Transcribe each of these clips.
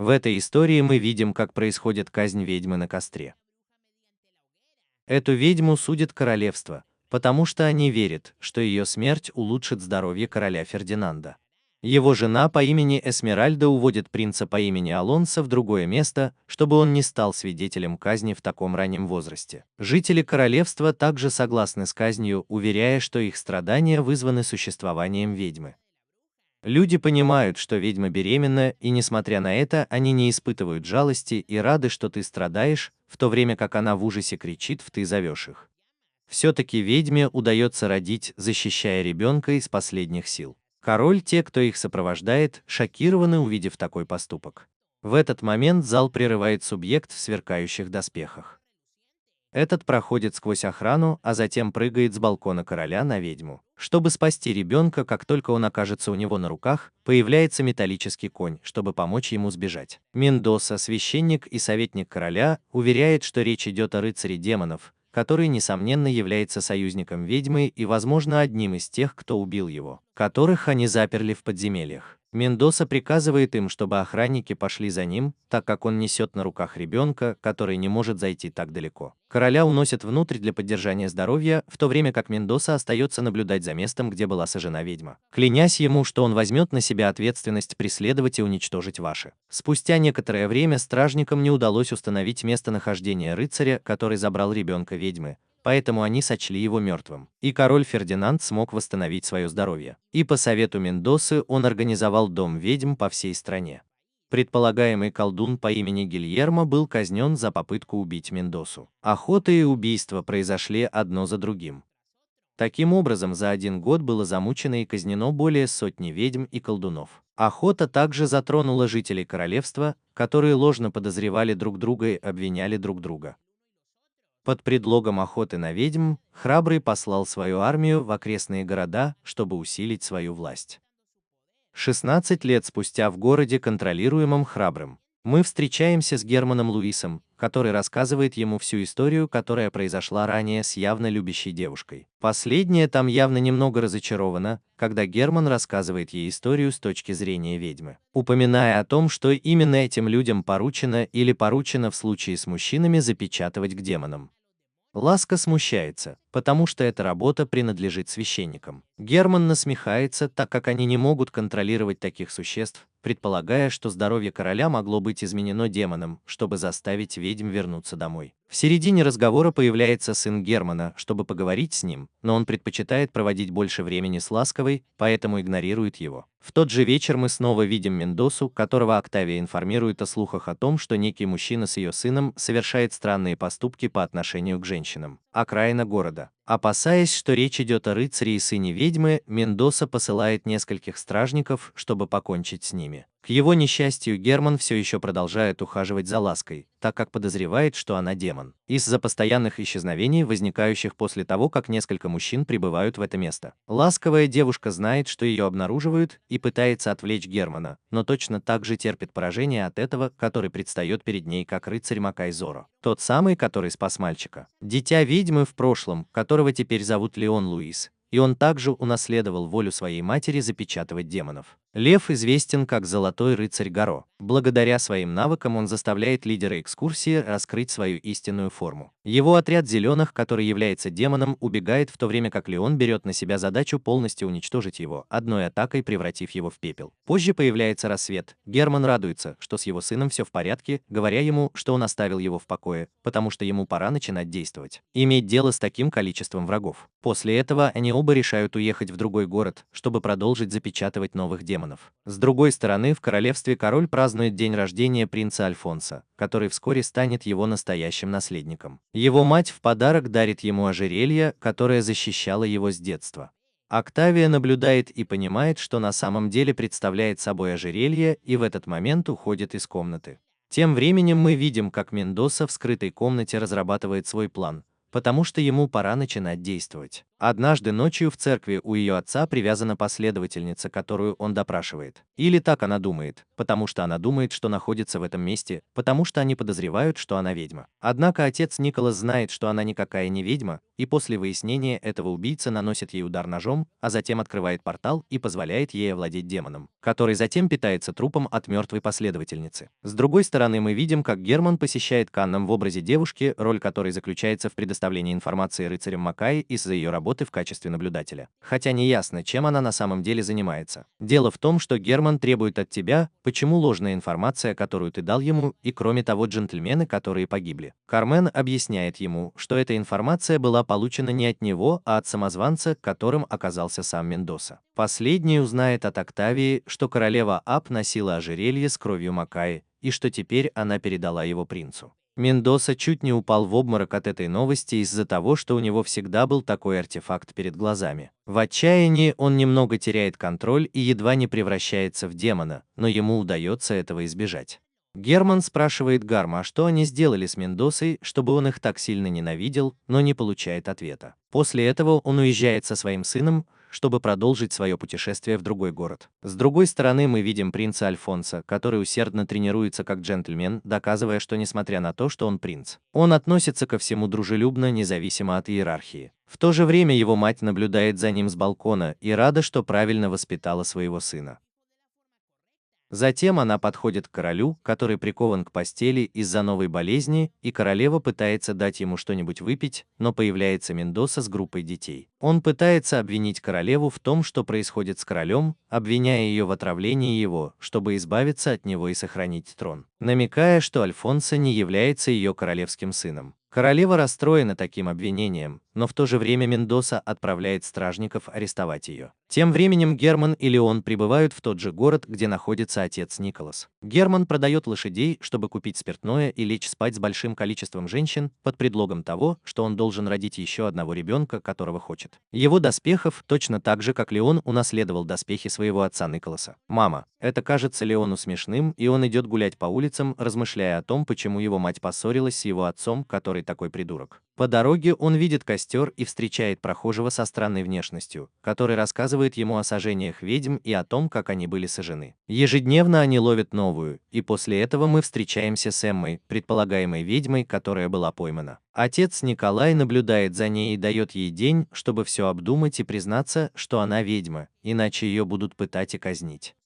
В этой истории мы видим, как происходит казнь ведьмы на костре. Эту ведьму судит королевство, потому что они верят, что ее смерть улучшит здоровье короля Фердинанда. Его жена по имени Эсмеральда уводит принца по имени Алонсо в другое место, чтобы он не стал свидетелем казни в таком раннем возрасте. Жители королевства также согласны с казнью, уверяя, что их страдания вызваны существованием ведьмы. Люди понимают, что ведьма беременна, и несмотря на это, они не испытывают жалости и рады, что ты страдаешь, в то время как она в ужасе кричит «ты зовешь их». Все-таки ведьме удается родить, защищая ребенка из последних сил. Король, те, кто их сопровождает, шокированы, увидев такой поступок. В этот момент зал прерывает субъект в сверкающих доспехах. Этот проходит сквозь охрану, а затем прыгает с балкона короля на ведьму. Чтобы спасти ребенка, как только он окажется у него на руках, появляется металлический конь, чтобы помочь ему сбежать. Мендоса, священник и советник короля, уверяет, что речь идет о рыцаре демонов, который, несомненно, является союзником ведьмы и, возможно, одним из тех, кто убил его, которых они заперли в подземельях. Мендоса приказывает им, чтобы охранники пошли за ним, так как он несет на руках ребенка, который не может зайти так далеко. Короля уносят внутрь для поддержания здоровья, в то время как Мендоса остается наблюдать за местом, где была сожжена ведьма, клянясь ему, что он возьмет на себя ответственность преследовать и уничтожить ваши. Спустя некоторое время стражникам не удалось установить местонахождение рыцаря, который забрал ребенка ведьмы, поэтому они сочли его мертвым. И король Фердинанд смог восстановить свое здоровье. И по совету Мендосы он организовал дом ведьм по всей стране. Предполагаемый колдун по имени Гильермо был казнен за попытку убить Мендосу. Охота и убийства произошли одно за другим. Таким образом, за один год было замучено и казнено более сотни ведьм и колдунов. Охота также затронула жителей королевства, которые ложно подозревали друг друга и обвиняли друг друга. Под предлогом охоты на ведьм, Храбрый послал свою армию в окрестные города, чтобы усилить свою власть. 16 лет спустя в городе, контролируемом Храбрым, мы встречаемся с Германом Луисом, который рассказывает ему всю историю, которая произошла ранее с явно любящей девушкой. Последняя там явно немного разочарована, когда Герман рассказывает ей историю с точки зрения ведьмы, упоминая о том, что именно этим людям поручено или поручено в случае с мужчинами запечатывать к демонам. Ласка смущается, потому что эта работа принадлежит священникам. Герман насмехается, так как они не могут контролировать таких существ, предполагая, что здоровье короля могло быть изменено демоном, чтобы заставить ведьм вернуться домой. В середине разговора появляется сын Германа, чтобы поговорить с ним, но он предпочитает проводить больше времени с Ласковой, поэтому игнорирует его. В тот же вечер мы снова видим Мендосу, которого Октавия информирует о слухах о том, что некий мужчина с ее сыном совершает странные поступки по отношению к женщинам. Окраина города. Опасаясь, что речь идет о рыцаре и сыне ведьмы, Мендоса посылает нескольких стражников, чтобы покончить с ними. К его несчастью, Герман все еще продолжает ухаживать за Лаской, так как подозревает, что она демон. Из-за постоянных исчезновений, возникающих после того, как несколько мужчин прибывают в это место. Ласковая девушка знает, что ее обнаруживают, и пытается отвлечь Германа, но точно так же терпит поражение от этого, который предстает перед ней как рыцарь Макай Зоро. Тот самый, который спас мальчика. Дитя ведьмы в прошлом, которого теперь зовут Леон Луис, и он также унаследовал волю своей матери запечатывать демонов. Лев известен как Золотой рыцарь Гаро. Благодаря своим навыкам он заставляет лидера экскурсии раскрыть свою истинную форму. Его отряд зеленых, который является демоном, убегает, в то время как Леон берет на себя задачу полностью уничтожить его, одной атакой превратив его в пепел. Позже появляется рассвет. Герман радуется, что с его сыном все в порядке, говоря ему, что он оставил его в покое, потому что ему пора начинать действовать. Иметь дело с таким количеством врагов. После этого они оба решают уехать в другой город, чтобы продолжить запечатывать новых демонов. С другой стороны, в королевстве король празднует день рождения принца Альфонса, который вскоре станет его настоящим наследником. Его мать в подарок дарит ему ожерелье, которое защищало его с детства. Октавия наблюдает и понимает, что на самом деле представляет собой ожерелье, и в этот момент уходит из комнаты. Тем временем мы видим, как Мендоса в скрытой комнате разрабатывает свой план, потому что ему пора начинать действовать. Однажды ночью в церкви у ее отца привязана последовательница, которую он допрашивает. Или так она думает, потому что она думает, что находится в этом месте, потому что они подозревают, что она ведьма. Однако отец Николас знает, что она никакая не ведьма, и после выяснения этого убийца наносит ей удар ножом, а затем открывает портал и позволяет ей овладеть демоном, который затем питается трупом от мертвой последовательницы. С другой стороны, мы видим, как Герман посещает Каннам в образе девушки, роль которой заключается в предоставлении информации рыцарям Макаи из-за ее работы в качестве наблюдателя. Хотя не ясно, чем она на самом деле занимается. Дело в том, что Герман требует от тебя, почему ложная информация, которую ты дал ему, и кроме того джентльмены, которые погибли. Кармен объясняет ему, что эта информация была получена не от него, а от самозванца, которым оказался сам Мендоса. Последний узнает от Октавии, что королева Аб носила ожерелье с кровью Макаи, и что теперь она передала его принцу. Мендоса чуть не упал в обморок от этой новости из-за того, что у него всегда был такой артефакт перед глазами. В отчаянии он немного теряет контроль и едва не превращается в демона, но ему удается этого избежать. Герман спрашивает Гарма, а что они сделали с Мендосой, чтобы он их так сильно ненавидел, но не получает ответа. После этого он уезжает со своим сыном, чтобы продолжить свое путешествие в другой город. С другой стороны, мы видим принца Альфонса, который усердно тренируется как джентльмен, доказывая, что несмотря на то, что он принц, он относится ко всему дружелюбно, независимо от иерархии. В то же время его мать наблюдает за ним с балкона и рада, что правильно воспитала своего сына. Затем она подходит к королю, который прикован к постели из-за новой болезни, и королева пытается дать ему что-нибудь выпить, но появляется Мендоса с группой детей. Он пытается обвинить королеву в том, что происходит с королем, обвиняя ее в отравлении его, чтобы избавиться от него и сохранить трон, намекая, что Альфонсо не является ее королевским сыном. Королева расстроена таким обвинением, но в то же время Мендоса отправляет стражников арестовать ее. Тем временем Герман и Леон прибывают в тот же город, где находится отец Николас. Герман продает лошадей, чтобы купить спиртное и лечь спать с большим количеством женщин, под предлогом того, что он должен родить еще одного ребенка, которого хочет. Его доспехов, точно так же, как Леон унаследовал доспехи своего отца Николаса. Мама. Это кажется Леону смешным, и он идет гулять по улицам, размышляя о том, почему его мать поссорилась с его отцом, который такой придурок. По дороге он видит костер и встречает прохожего со странной внешностью, который рассказывает ему о сожжениях ведьм и о том, как они были сожжены. Ежедневно они ловят новую, и после этого мы встречаемся с Эммой, предполагаемой ведьмой, которая была поймана. Отец Николай наблюдает за ней и дает ей день, чтобы все обдумать и признаться, что она ведьма, иначе ее будут пытать и казнить.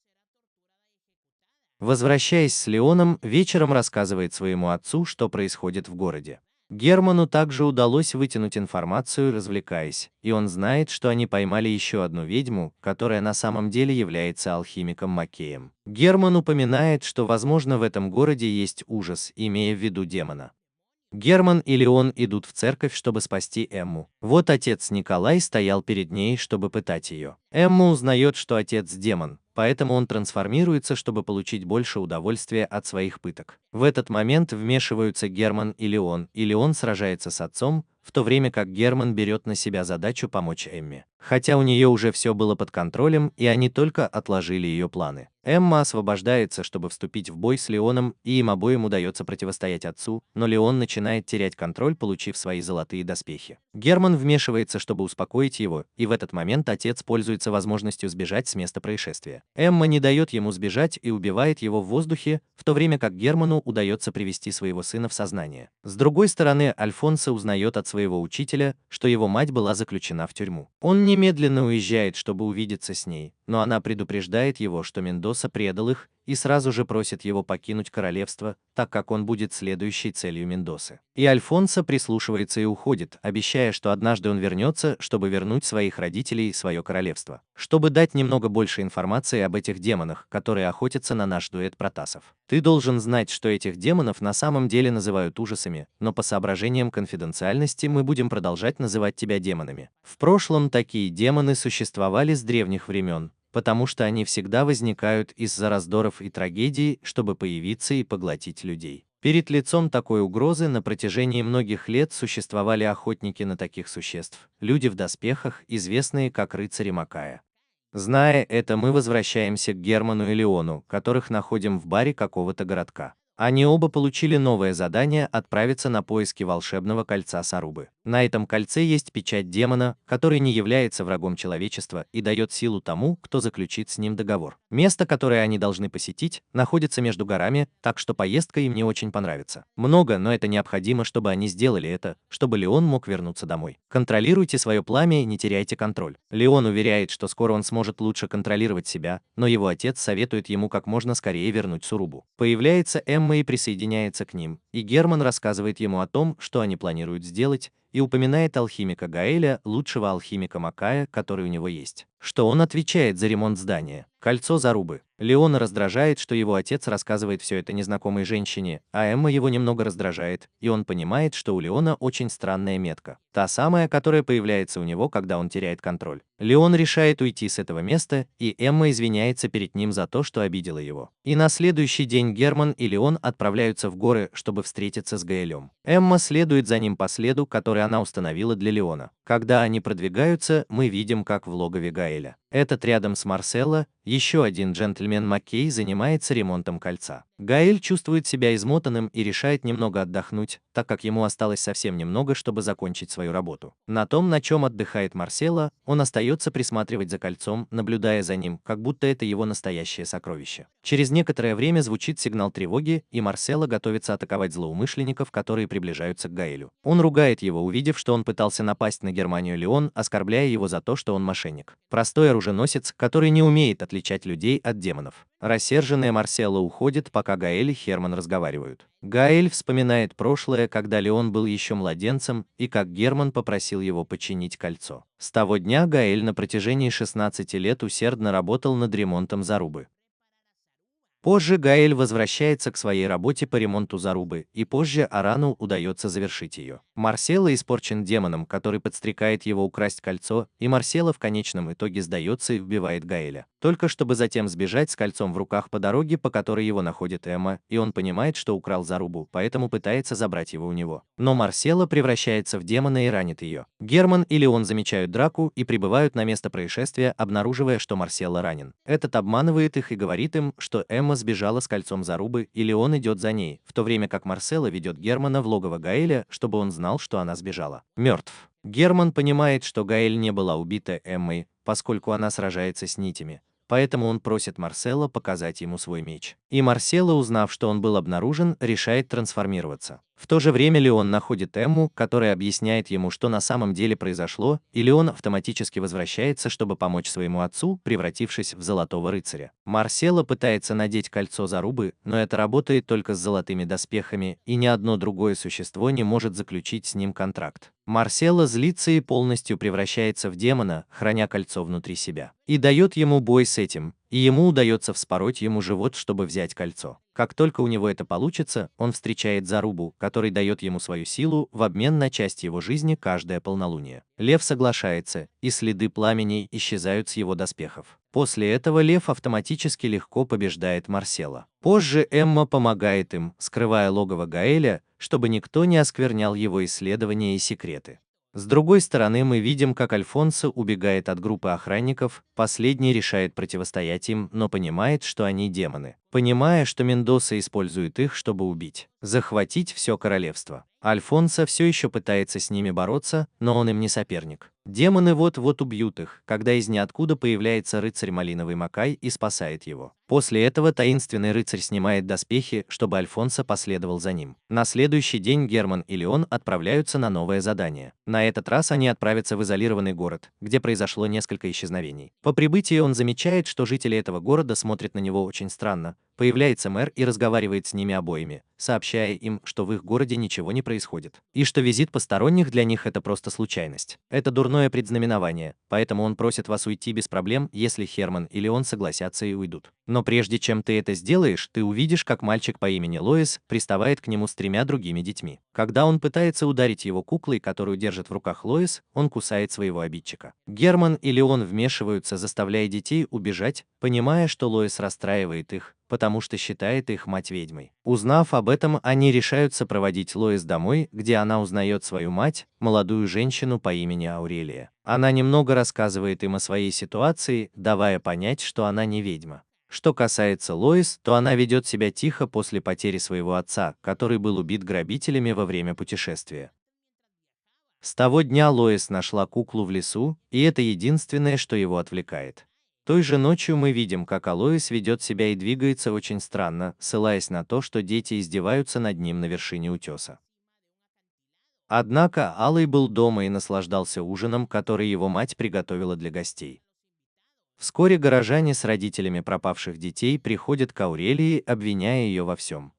Возвращаясь с Леоном, вечером рассказывает своему отцу, что происходит в городе. Герману также удалось вытянуть информацию, развлекаясь, и он знает, что они поймали еще одну ведьму, которая на самом деле является алхимиком Макеем. Герман упоминает, что, возможно, в этом городе есть ужас, имея в виду демона. Герман и Леон идут в церковь, чтобы спасти Эмму. Вот отец Николай стоял перед ней, чтобы пытать ее. Эмма узнает, что отец демон, поэтому он трансформируется, чтобы получить больше удовольствия от своих пыток. В этот момент вмешиваются Герман и Леон сражается с отцом, в то время как Герман берет на себя задачу помочь Эмме. Хотя у нее уже все было под контролем, и они только отложили ее планы. Эмма освобождается, чтобы вступить в бой с Леоном, и им обоим удается противостоять отцу, но Леон начинает терять контроль, получив свои золотые доспехи. Герман вмешивается, чтобы успокоить его, и в этот момент отец пользуется возможностью сбежать с места происшествия. Эмма не дает ему сбежать и убивает его в воздухе, в то время как Герману удается привести своего сына в сознание. С другой стороны, Альфонсо узнает от своего учителя, что его мать была заключена в тюрьму. Он немедленно уезжает, чтобы увидеться с ней, но она предупреждает его, что Мендоса предал их, и сразу же просит его покинуть королевство, так как он будет следующей целью Мендосы. И Альфонсо прислушивается и уходит, обещая, что однажды он вернется, чтобы вернуть своих родителей в свое королевство. Чтобы дать немного больше информации об этих демонах, которые охотятся на наш дуэт Протасов. Ты должен знать, что этих демонов на самом деле называют ужасами, но по соображениям конфиденциальности мы будем продолжать называть тебя демонами. В прошлом такие демоны существовали с древних времен, потому что они всегда возникают из-за раздоров и трагедий, чтобы появиться и поглотить людей. Перед лицом такой угрозы на протяжении многих лет существовали охотники на таких существ, люди в доспехах, известные как рыцари Макая. Зная это, мы возвращаемся к Герману и Леону, которых находим в баре какого-то городка. Они оба получили новое задание отправиться на поиски волшебного кольца Сарубы. На этом кольце есть печать демона, который не является врагом человечества и дает силу тому, кто заключит с ним договор. Место, которое они должны посетить, находится между горами, так что поездка им не очень понравится. Много, но это необходимо, чтобы они сделали это, чтобы Леон мог вернуться домой. Контролируйте свое пламя и не теряйте контроль. Леон уверяет, что скоро он сможет лучше контролировать себя, но его отец советует ему как можно скорее вернуть Сурубу. Появляется Эмма и присоединяется к ним, и Герман рассказывает ему о том, что они планируют сделать, и упоминает алхимика Гаэля, лучшего алхимика Макая, который у него есть, что он отвечает за ремонт здания. Кольцо Зарубы. Леона раздражает, что его отец рассказывает все это незнакомой женщине, а Эмма его немного раздражает, и он понимает, что у Леона очень странная метка. Та самая, которая появляется у него, когда он теряет контроль. Леон решает уйти с этого места, и Эмма извиняется перед ним за то, что обидела его. И на следующий день Герман и Леон отправляются в горы, чтобы встретиться с Гаэлем. Эмма следует за ним по следу, который она установила для Леона. Когда они продвигаются, мы видим, как в логове Гаэля. Этот рядом с Марселло, еще один джентльмен Маккей занимается ремонтом кольца. Гаэль чувствует себя измотанным и решает немного отдохнуть, так как ему осталось совсем немного, чтобы закончить свою работу. На том, на чем отдыхает Марселло, он остается присматривать за кольцом, наблюдая за ним, как будто это его настоящее сокровище. Через некоторое время звучит сигнал тревоги, и Марселло готовится атаковать злоумышленников, которые приближаются к Гаэлю. Он ругает его, увидев, что он пытался напасть на Германию Леон, оскорбляя его за то, что он мошенник. Простой оруженосец, который не умеет отличать людей от демонов. Рассерженная Марселло уходит, пока Гаэль и Херман разговаривают. Гаэль вспоминает прошлое, когда Леон был еще младенцем, и как Герман попросил его починить кольцо. С того дня Гаэль на протяжении 16 лет усердно работал над ремонтом Зарубы. Позже Гаэль возвращается к своей работе по ремонту Зарубы, и позже Арану удается завершить ее. Марселло испорчен демоном, который подстрекает его украсть кольцо, и Марселло в конечном итоге сдается и вбивает Гаэля. Только чтобы затем сбежать с кольцом в руках по дороге, по которой его находит Эмма, и он понимает, что украл Зарубу, поэтому пытается забрать его у него. Но Марселло превращается в демона и ранит ее. Герман и Леон замечают драку и прибывают на место происшествия, обнаруживая, что Марселло ранен. Этот обманывает их и говорит им, что Эмма сбежала с кольцом Зарубы, и Леон идет за ней, в то время как Марселло ведет Германа в логово Гаэля, чтобы он знал, что она сбежала. Мертв. Герман понимает, что Гаэль не была убита Эммой, поскольку она сражается с нитями. Поэтому он просит Марселло показать ему свой меч. И Марселло, узнав, что он был обнаружен, решает трансформироваться. В то же время Леон находит Эмму, которая объясняет ему, что на самом деле произошло, и Леон автоматически возвращается, чтобы помочь своему отцу, превратившись в Золотого Рыцаря. Марселло пытается надеть кольцо Зарубы, но это работает только с золотыми доспехами, и ни одно другое существо не может заключить с ним контракт. Марселло злится и полностью превращается в демона, храня кольцо внутри себя. И дает ему бой с этим, и ему удается вспороть ему живот, чтобы взять кольцо. Как только у него это получится, он встречает Зарубу, который дает ему свою силу в обмен на часть его жизни каждое полнолуние. Лев соглашается, и следы пламени исчезают с его доспехов. После этого Лев автоматически легко побеждает Марселло. Позже Эмма помогает им, скрывая логово Гаэля, чтобы никто не осквернял его исследования и секреты. С другой стороны, мы видим, как Альфонсо убегает от группы охранников, последний решает противостоять им, но понимает, что они демоны. Понимая, что Мендоса использует их, чтобы убить, захватить все королевство. Альфонсо все еще пытается с ними бороться, но он им не соперник. Демоны вот-вот убьют их, когда из ниоткуда появляется рыцарь Малиновый Макай и спасает его. После этого таинственный рыцарь снимает доспехи, чтобы Альфонсо последовал за ним. На следующий день Герман и Леон отправляются на новое задание. На этот раз они отправятся в изолированный город, где произошло несколько исчезновений. По прибытии он замечает, что жители этого города смотрят на него очень странно. Появляется мэр и разговаривает с ними обоими, сообщая им, что в их городе ничего не происходит, и что визит посторонних для них это просто случайность. Это дурное предзнаменование, поэтому он просит вас уйти без проблем, если Херман или он согласятся и уйдут. Но прежде чем ты это сделаешь, ты увидишь, как мальчик по имени Лоис приставает к нему с 3 другими детьми. Когда он пытается ударить его куклой, которую держит в руках Лоис, он кусает своего обидчика. Герман и Леон вмешиваются, заставляя детей убежать, понимая, что Лоис расстраивает их, потому что считает их мать ведьмой. Узнав об этом, они решают сопроводить Лоис домой, где она узнает свою мать, молодую женщину по имени Аурелия. Она немного рассказывает им о своей ситуации, давая понять, что она не ведьма. Что касается Лоис, то она ведет себя тихо после потери своего отца, который был убит грабителями во время путешествия. С того дня Лоис нашла куклу в лесу, и это единственное, что его отвлекает. Той же ночью мы видим, как Алоис ведет себя и двигается очень странно, ссылаясь на то, что дети издеваются над ним на вершине утеса. Однако Алый был дома и наслаждался ужином, который его мать приготовила для гостей. Вскоре горожане с родителями пропавших детей приходят к Аурелии, обвиняя ее во всем.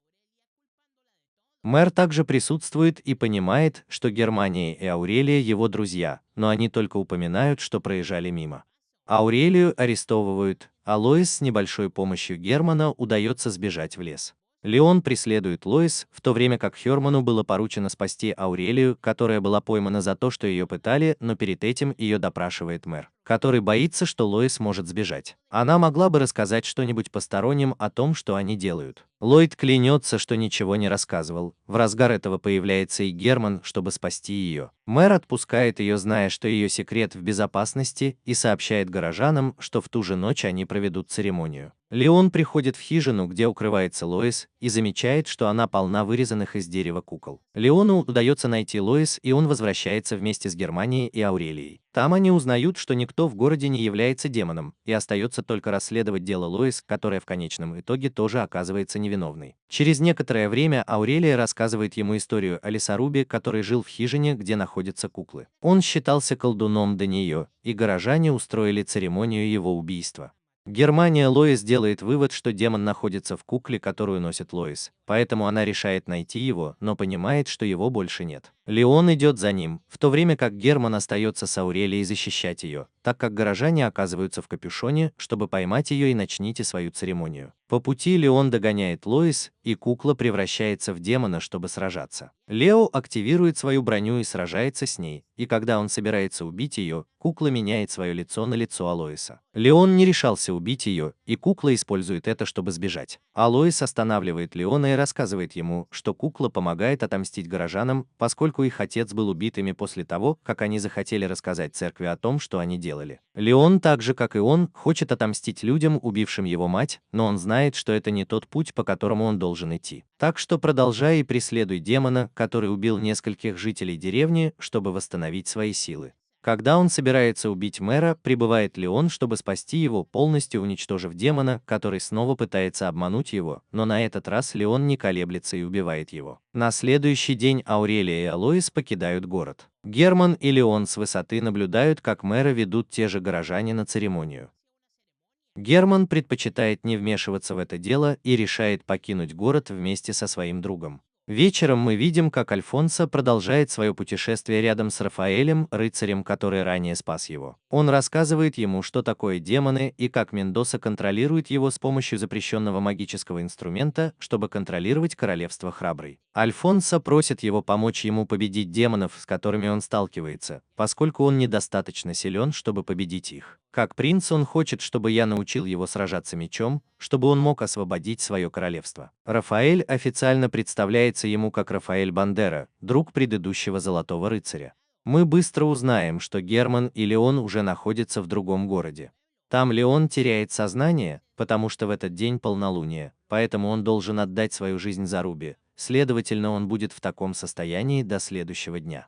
Мэр также присутствует и понимает, что Германия и Аурелия его друзья, но они только упоминают, что проезжали мимо. Аурелию арестовывают, а Лоис с небольшой помощью Германа удается сбежать в лес. Леон преследует Лоис, в то время как Херману было поручено спасти Аурелию, которая была поймана за то, что ее пытали, но перед этим ее допрашивает мэр, который боится, что Лоис может сбежать. Она могла бы рассказать что-нибудь посторонним о том, что они делают. Ллойд клянется, что ничего не рассказывал. В разгар этого появляется и Герман, чтобы спасти ее. Мэр отпускает ее, зная, что ее секрет в безопасности, и сообщает горожанам, что в ту же ночь они проведут церемонию. Леон приходит в хижину, где укрывается Лоис, и замечает, что она полна вырезанных из дерева кукол. Леону удается найти Лоис, и он возвращается вместе с Германией и Аурелией. Там они узнают, что никто в городе не является демоном, и остается только расследовать дело Лоис, которая в конечном итоге тоже оказывается невиновной. Через некоторое время Аурелия рассказывает ему историю о лесорубе, который жил в хижине, где находятся куклы. Он считался колдуном до нее, и горожане устроили церемонию его убийства. Германия Лоис делает вывод, что демон находится в кукле, которую носит Лоис, поэтому она решает найти его, но понимает, что его больше нет. Леон идет за ним, в то время как Герман остается с Аурелией защищать ее, так как горожане оказываются в капюшоне, чтобы поймать ее и начните свою церемонию. По пути Леон догоняет Лоис, и кукла превращается в демона, чтобы сражаться. Лео активирует свою броню и сражается с ней, и когда он собирается убить ее, кукла меняет свое лицо на лицо Алоиса. Леон не решался убить ее, и кукла использует это, чтобы сбежать. Алоис останавливает Леона и рассказывает ему, что кукла помогает отомстить горожанам, поскольку их отец был убит ими после того, как они захотели рассказать церкви о том, что они делали. Леон, так же как и он, хочет отомстить людям, убившим его мать, но он знает, что это не тот путь, по которому он должен идти. Так что продолжай и преследуй демона, который убил нескольких жителей деревни, чтобы восстановить свои силы. Когда он собирается убить мэра, прибывает Леон, чтобы спасти его, полностью уничтожив демона, который снова пытается обмануть его, но на этот раз Леон не колеблется и убивает его. На следующий день Аурелия и Алоис покидают город. Герман и Леон с высоты наблюдают, как мэра ведут те же горожане на церемонию. Герман предпочитает не вмешиваться в это дело и решает покинуть город вместе со своим другом. Вечером мы видим, как Альфонсо продолжает свое путешествие рядом с Рафаэлем, рыцарем, который ранее спас его. Он рассказывает ему, что такое демоны и как Мендоса контролирует его с помощью запрещенного магического инструмента, чтобы контролировать королевство Храбрый. Альфонсо просит его помочь ему победить демонов, с которыми он сталкивается, поскольку он недостаточно силен, чтобы победить их. Как принц он хочет, чтобы я научил его сражаться мечом, чтобы он мог освободить свое королевство. Рафаэль официально представляется ему как Рафаэль Бандера, друг предыдущего Золотого рыцаря. Мы быстро узнаем, что Герман и Леон уже находятся в другом городе. Там Леон теряет сознание, потому что в этот день полнолуние, поэтому он должен отдать свою жизнь за Руби, следовательно, он будет в таком состоянии до следующего дня.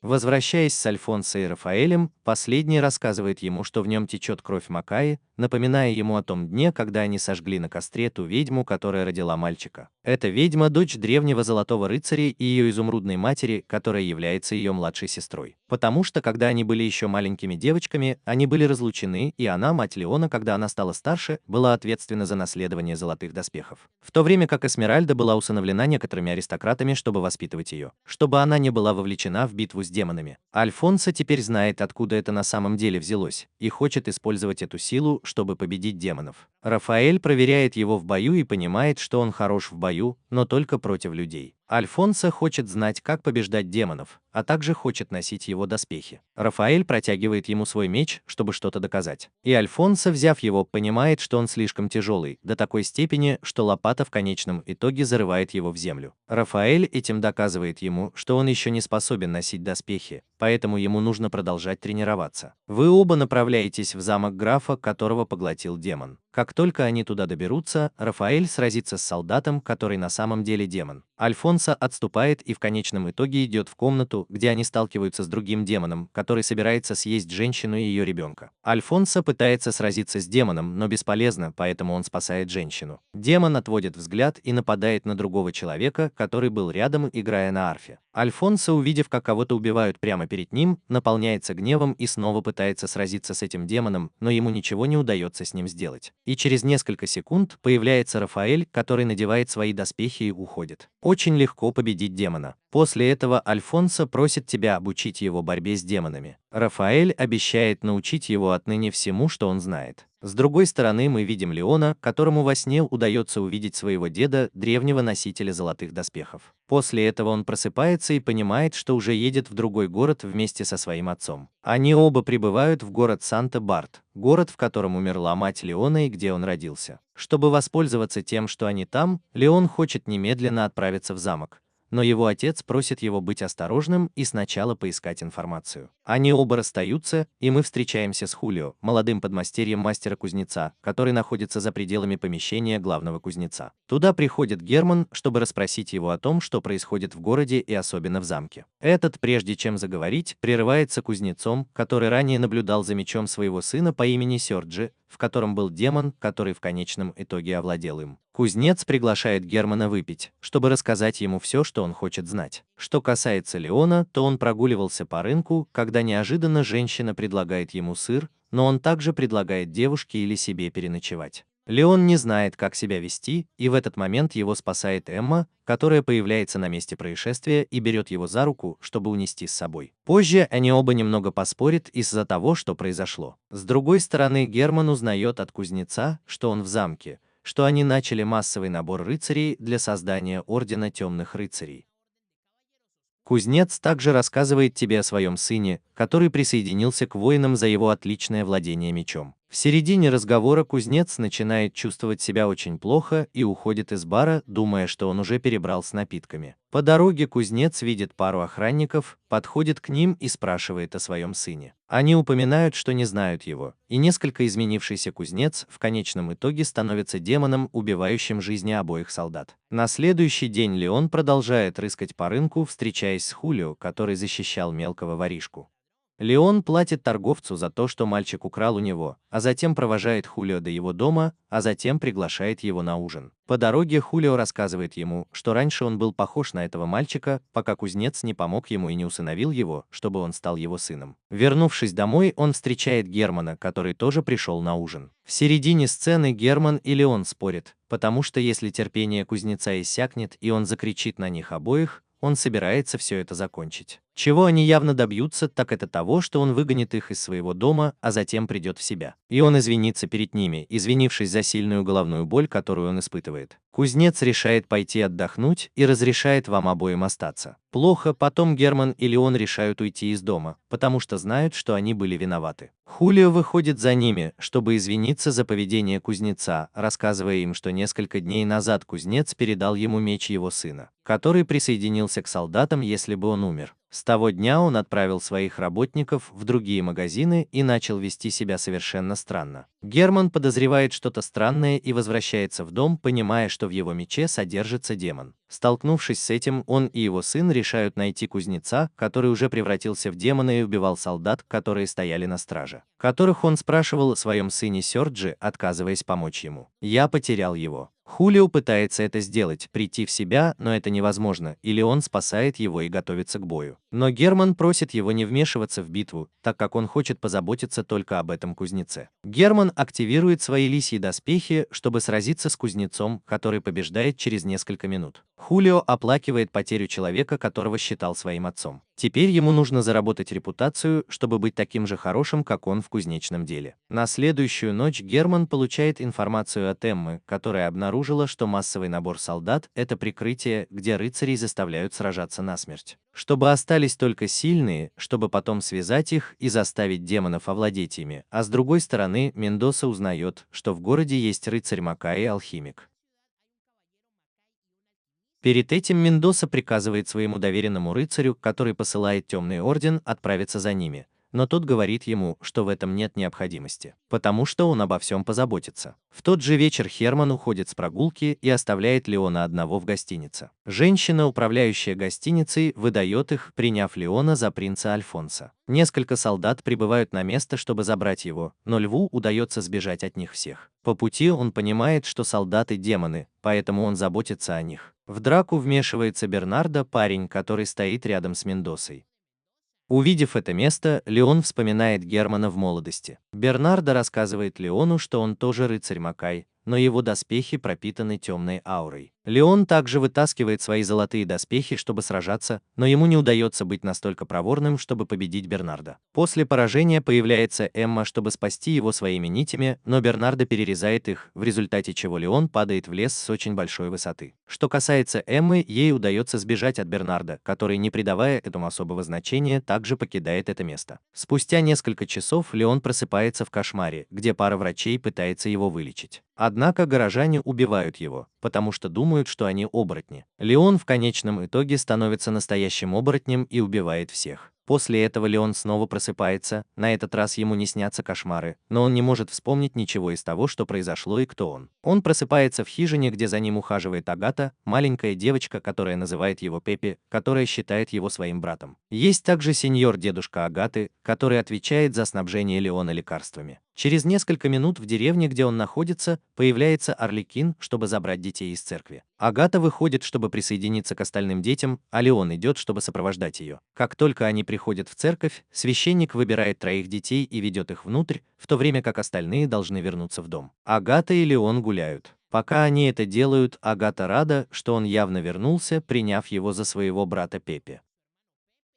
Возвращаясь с Альфонсо и Рафаэлем, последний рассказывает ему, что в нем течет кровь Макаи, напоминая ему о том дне, когда они сожгли на костре ту ведьму, которая родила мальчика. Эта ведьма – дочь древнего Золотого рыцаря и ее изумрудной матери, которая является ее младшей сестрой. Потому что, когда они были еще маленькими девочками, они были разлучены, и она, мать Леона, когда она стала старше, была ответственна за наследование золотых доспехов. В то время как Эсмеральда была усыновлена некоторыми аристократами, чтобы воспитывать ее, чтобы она не была вовлечена в битву с демонами. Альфонсо теперь знает, откуда это на самом деле взялось, и хочет использовать эту силу, чтобы победить демонов. Рафаэль проверяет его в бою и понимает, что он хорош в бою, но только против людей. Альфонсо хочет знать, как побеждать демонов, а также хочет носить его доспехи. Рафаэль протягивает ему свой меч, чтобы что-то доказать. И Альфонсо, взяв его, понимает, что он слишком тяжелый, до такой степени, что лопата в конечном итоге зарывает его в землю. Рафаэль этим доказывает ему, что он еще не способен носить доспехи, поэтому ему нужно продолжать тренироваться. Вы оба направляетесь в замок графа, которого поглотил демон. Как только они туда доберутся, Рафаэль сразится с солдатом, который на самом деле демон. Альфонсо отступает и в конечном итоге идет в комнату, где они сталкиваются с другим демоном, который собирается съесть женщину и ее ребенка. Альфонсо пытается сразиться с демоном, но бесполезно, поэтому он спасает женщину. Демон отводит взгляд и нападает на другого человека, который был рядом, играя на арфе. Альфонсо, увидев, как кого-то убивают прямо перед ним, наполняется гневом и снова пытается сразиться с этим демоном, но ему ничего не удается с ним сделать. И через несколько секунд появляется Рафаэль, который надевает свои доспехи и уходит. Очень легко победить демона. После этого Альфонсо просит тебя обучить его борьбе с демонами. Рафаэль обещает научить его отныне всему, что он знает. С другой стороны, мы видим Леона, которому во сне удается увидеть своего деда, древнего носителя золотых доспехов. После этого он просыпается и понимает, что уже едет в другой город вместе со своим отцом. Они оба прибывают в город Санта-Барт, город, в котором умерла мать Леона и где он родился. Чтобы воспользоваться тем, что они там, Леон хочет немедленно отправиться в замок. Но его отец просит его быть осторожным и сначала поискать информацию. Они оба расстаются, и мы встречаемся с Хулио, молодым подмастерьем мастера-кузнеца, который находится за пределами помещения главного кузнеца. Туда приходит Герман, чтобы расспросить его о том, что происходит в городе и особенно в замке. Этот, прежде чем заговорить, прерывается кузнецом, который ранее наблюдал за мечом своего сына по имени Сёрджи, в котором был демон, который в конечном итоге овладел им. Кузнец приглашает Германа выпить, чтобы рассказать ему все, что он хочет знать. Что касается Леона, то он прогуливался по рынку, когда неожиданно женщина предлагает ему сыр, но он также предлагает девушке или себе переночевать. Леон не знает, как себя вести, и в этот момент его спасает Эмма, которая появляется на месте происшествия и берет его за руку, чтобы унести с собой. Позже они оба немного поспорят из-за того, что произошло. С другой стороны, Герман узнает от кузнеца, что он в замке, что они начали массовый набор рыцарей для создания Ордена Темных Рыцарей. Кузнец также рассказывает тебе о своем сыне, который присоединился к воинам за его отличное владение мечом. В середине разговора кузнец начинает чувствовать себя очень плохо и уходит из бара, думая, что он уже перебрал с напитками. По дороге кузнец видит пару охранников, подходит к ним и спрашивает о своем сыне. Они упоминают, что не знают его, и несколько изменившийся кузнец в конечном итоге становится демоном, убивающим жизни обоих солдат. На следующий день Леон продолжает рыскать по рынку, встречаясь с Хулио, который защищал мелкого воришку. Леон платит торговцу за то, что мальчик украл у него, а затем провожает Хулио до его дома, а затем приглашает его на ужин. По дороге Хулио рассказывает ему, что раньше он был похож на этого мальчика, пока кузнец не помог ему и не усыновил его, чтобы он стал его сыном. Вернувшись домой, он встречает Германа, который тоже пришел на ужин. В середине сцены Герман и Леон спорят, потому что если терпение кузнеца иссякнет и он закричит на них обоих, он собирается все это закончить. Чего они явно добьются, так это того, что он выгонит их из своего дома, а затем придет в себя. И он извинится перед ними, извинившись за сильную головную боль, которую он испытывает. Кузнец решает пойти отдохнуть и разрешает вам обоим остаться. Плохо, потом Герман и Леон решают уйти из дома, потому что знают, что они были виноваты. Хулио выходит за ними, чтобы извиниться за поведение кузнеца, рассказывая им, что несколько дней назад кузнец передал ему меч его сына, который присоединился к солдатам, если бы он умер. С того дня он отправил своих работников в другие магазины и начал вести себя совершенно странно. Герман подозревает что-то странное и возвращается в дом, понимая, что в его мече содержится демон. Столкнувшись с этим, он и его сын решают найти кузнеца, который уже превратился в демона и убивал солдат, которые стояли на страже, которых он спрашивал о своем сыне Сёрджи, отказываясь помочь ему. «Я потерял его». Хулио пытается это сделать, прийти в себя, но это невозможно, или он спасает его и готовится к бою. Но Герман просит его не вмешиваться в битву, так как он хочет позаботиться только об этом кузнеце. Герман активирует свои лисьи доспехи, чтобы сразиться с кузнецом, который побеждает через несколько минут. Хулио оплакивает потерю человека, которого считал своим отцом. Теперь ему нужно заработать репутацию, чтобы быть таким же хорошим, как он в кузнечном деле. На следующую ночь Герман получает информацию от Эммы, которая обнаружила, что массовый набор солдат – это прикрытие, где рыцарей заставляют сражаться насмерть. Чтобы остались только сильные, чтобы потом связать их и заставить демонов овладеть ими, а с другой стороны Мендоса узнает, что в городе есть рыцарь Мака и алхимик. Перед этим Мендоса приказывает своему доверенному рыцарю, который посылает Темный Орден, отправиться за ними, но тот говорит ему, что в этом нет необходимости, потому что он обо всем позаботится. В тот же вечер Херман уходит с прогулки и оставляет Леона одного в гостинице. Женщина, управляющая гостиницей, выдает их, приняв Леона за принца Альфонса. Несколько солдат прибывают на место, чтобы забрать его, но льву удается сбежать от них всех. По пути он понимает, что солдаты демоны, поэтому он заботится о них. В драку вмешивается Бернардо, парень, который стоит рядом с Мендосой. Увидев это место, Леон вспоминает Германа в молодости. Бернардо рассказывает Леону, что он тоже рыцарь Макай, но его доспехи пропитаны темной аурой. Леон также вытаскивает свои золотые доспехи, чтобы сражаться, но ему не удается быть настолько проворным, чтобы победить Бернардо. После поражения появляется Эмма, чтобы спасти его своими нитями, но Бернардо перерезает их, в результате чего Леон падает в лес с очень большой высоты. Что касается Эммы, ей удается сбежать от Бернардо, который, не придавая этому особого значения, также покидает это место. Спустя несколько часов Леон просыпается в кошмаре, где пара врачей пытается его вылечить. Однако горожане убивают его, потому что думают, что они оборотни. Леон в конечном итоге становится настоящим оборотнем и убивает всех. После этого Леон снова просыпается, на этот раз ему не снятся кошмары, но он не может вспомнить ничего из того, что произошло и кто он. Он просыпается в хижине, где за ним ухаживает Агата, маленькая девочка, которая называет его Пепе, которая считает его своим братом. Есть также сеньор-дедушка Агаты, который отвечает за снабжение Леона лекарствами. Через несколько минут в деревне, где он находится, появляется Арлекин, чтобы забрать детей из церкви. Агата выходит, чтобы присоединиться к остальным детям, а Леон идет, чтобы сопровождать ее. Как только они приходят в церковь, священник выбирает 3 детей и ведет их внутрь, в то время как остальные должны вернуться в дом. Агата и Леон гуляют. Пока они это делают, Агата рада, что он явно вернулся, приняв его за своего брата Пепе.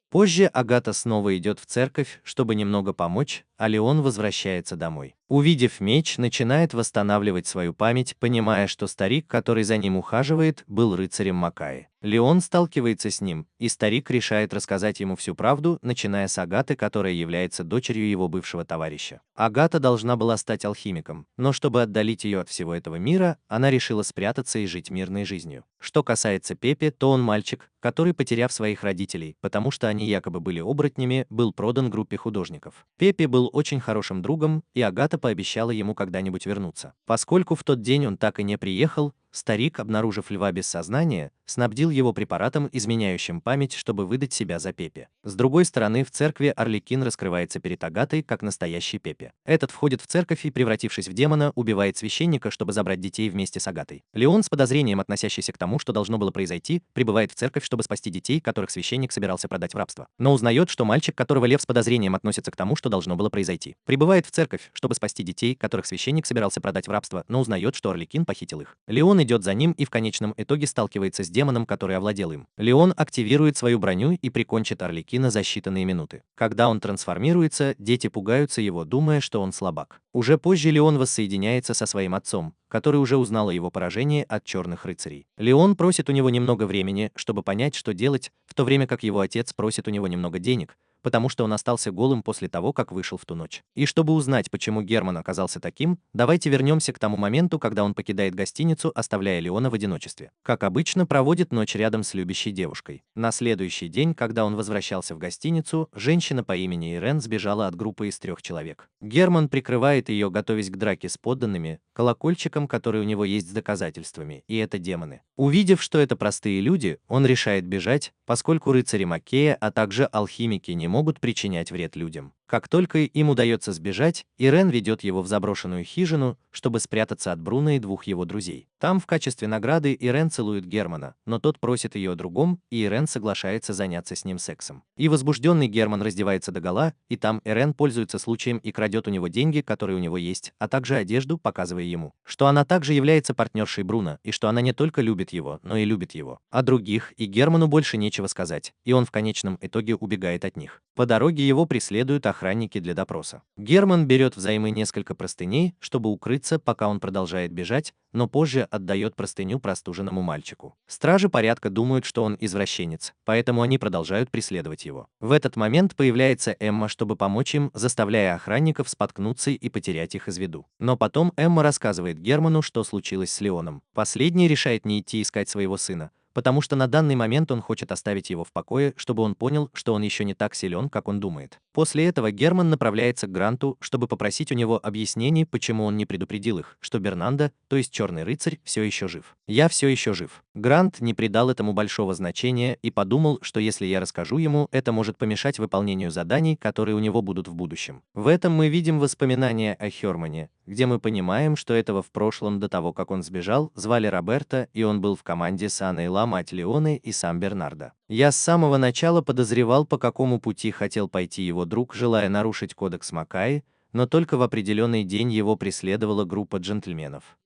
Позже Агата снова идет в церковь, чтобы немного помочь, а Леон возвращается домой. Увидев меч, начинает восстанавливать свою память, понимая, что старик, который за ним ухаживает, был рыцарем Макаи. Леон сталкивается с ним, и старик решает рассказать ему всю правду, начиная с Агаты, которая является дочерью его бывшего товарища. Агата должна была стать алхимиком, но чтобы отдалить ее от всего этого мира, она решила спрятаться и жить мирной жизнью. Что касается Пепе, то он мальчик, который, потеряв своих родителей, потому что они якобы были оборотнями, был продан группе художников. Пепе был очень хорошим другом, и Агата пообещала ему когда-нибудь вернуться. Поскольку в тот день он так и не приехал, старик, обнаружив льва без сознания, снабдил его препаратом, изменяющим память, чтобы выдать себя за Пепе. С другой стороны, в церкви Арлекин раскрывается перед Агатой как настоящий Пепе. Этот входит в церковь и, превратившись в демона, убивает священника, чтобы забрать детей вместе с Агатой. Леон, с подозрением относящийся к тому, что должно было произойти, прибывает в церковь, чтобы спасти детей, которых священник собирался продать в рабство. Но узнает, что мальчик, которого лев с подозрением относится к тому, что должно было произойти, прибывает в церковь, чтобы спасти детей, которых священник собирался продать в рабство, но узнает, что Арлекин похитил их. Леон идет за ним и в конечном итоге сталкивается с демоном, который овладел им. Леон активирует свою броню и прикончит Арлекина за считанные минуты. Когда он трансформируется, дети пугаются его, думая, что он слабак. Уже позже Леон воссоединяется со своим отцом, который уже узнал о его поражении от черных рыцарей. Леон просит у него немного времени, чтобы понять, что делать, в то время как его отец просит у него немного денег, потому что он остался голым после того, как вышел в ту ночь. И чтобы узнать, почему Герман оказался таким, давайте вернемся к тому моменту, когда он покидает гостиницу, оставляя Леона в одиночестве. Как обычно, проводит ночь рядом с любящей девушкой. На следующий день, когда он возвращался в гостиницу, женщина по имени Ирен сбежала от группы из 3 человек. Герман прикрывает ее, готовясь к драке с подданными, колокольчиком, который у него есть с доказательствами, и это демоны. Увидев, что это простые люди, он решает бежать, поскольку рыцари Макея, а также алхимики не могут причинять вред людям. Как только им удается сбежать, Ирен ведет его в заброшенную хижину, чтобы спрятаться от Бруно и 2 его друзей. Там в качестве награды Ирен целует Германа, но тот просит ее о другом, и Ирен соглашается заняться с ним сексом. И возбужденный Герман раздевается догола, и там Ирен пользуется случаем и крадет у него деньги, которые у него есть, а также одежду, показывая ему, что она также является партнершей Бруно, и что она не только любит его, но и любит его. А других, и Герману больше нечего сказать, и он в конечном итоге убегает от них. По дороге его преследуют охранники для допроса. Герман берет взаймы несколько простыней, чтобы укрыться, пока он продолжает бежать, но позже отдает простыню простуженному мальчику. Стражи порядка думают, что он извращенец, поэтому они продолжают преследовать его. В этот момент появляется Эмма, чтобы помочь им, заставляя охранников споткнуться и потерять их из виду. Но потом Эмма рассказывает Герману, что случилось с Леоном. Последний решает не идти искать своего сына, потому что на данный момент он хочет оставить его в покое, чтобы он понял, что он еще не так силен, как он думает. После этого Герман направляется к Гранту, чтобы попросить у него объяснений, почему он не предупредил их, что Бернандо, то есть Черный рыцарь, все еще жив. «Я все еще жив». Грант не придал этому большого значения и подумал, что если я расскажу ему, это может помешать выполнению заданий, которые у него будут в будущем. В этом мы видим воспоминания о Хермане, где мы понимаем, что этого в прошлом до того, как он сбежал, звали Роберто, и он был в команде с Анной Ла, мать Леоны, и сам Бернардо. Я с самого начала подозревал, по какому пути хотел пойти его друг, желая нарушить кодекс Маккаи, но только в определенный день его преследовала группа джентльменов.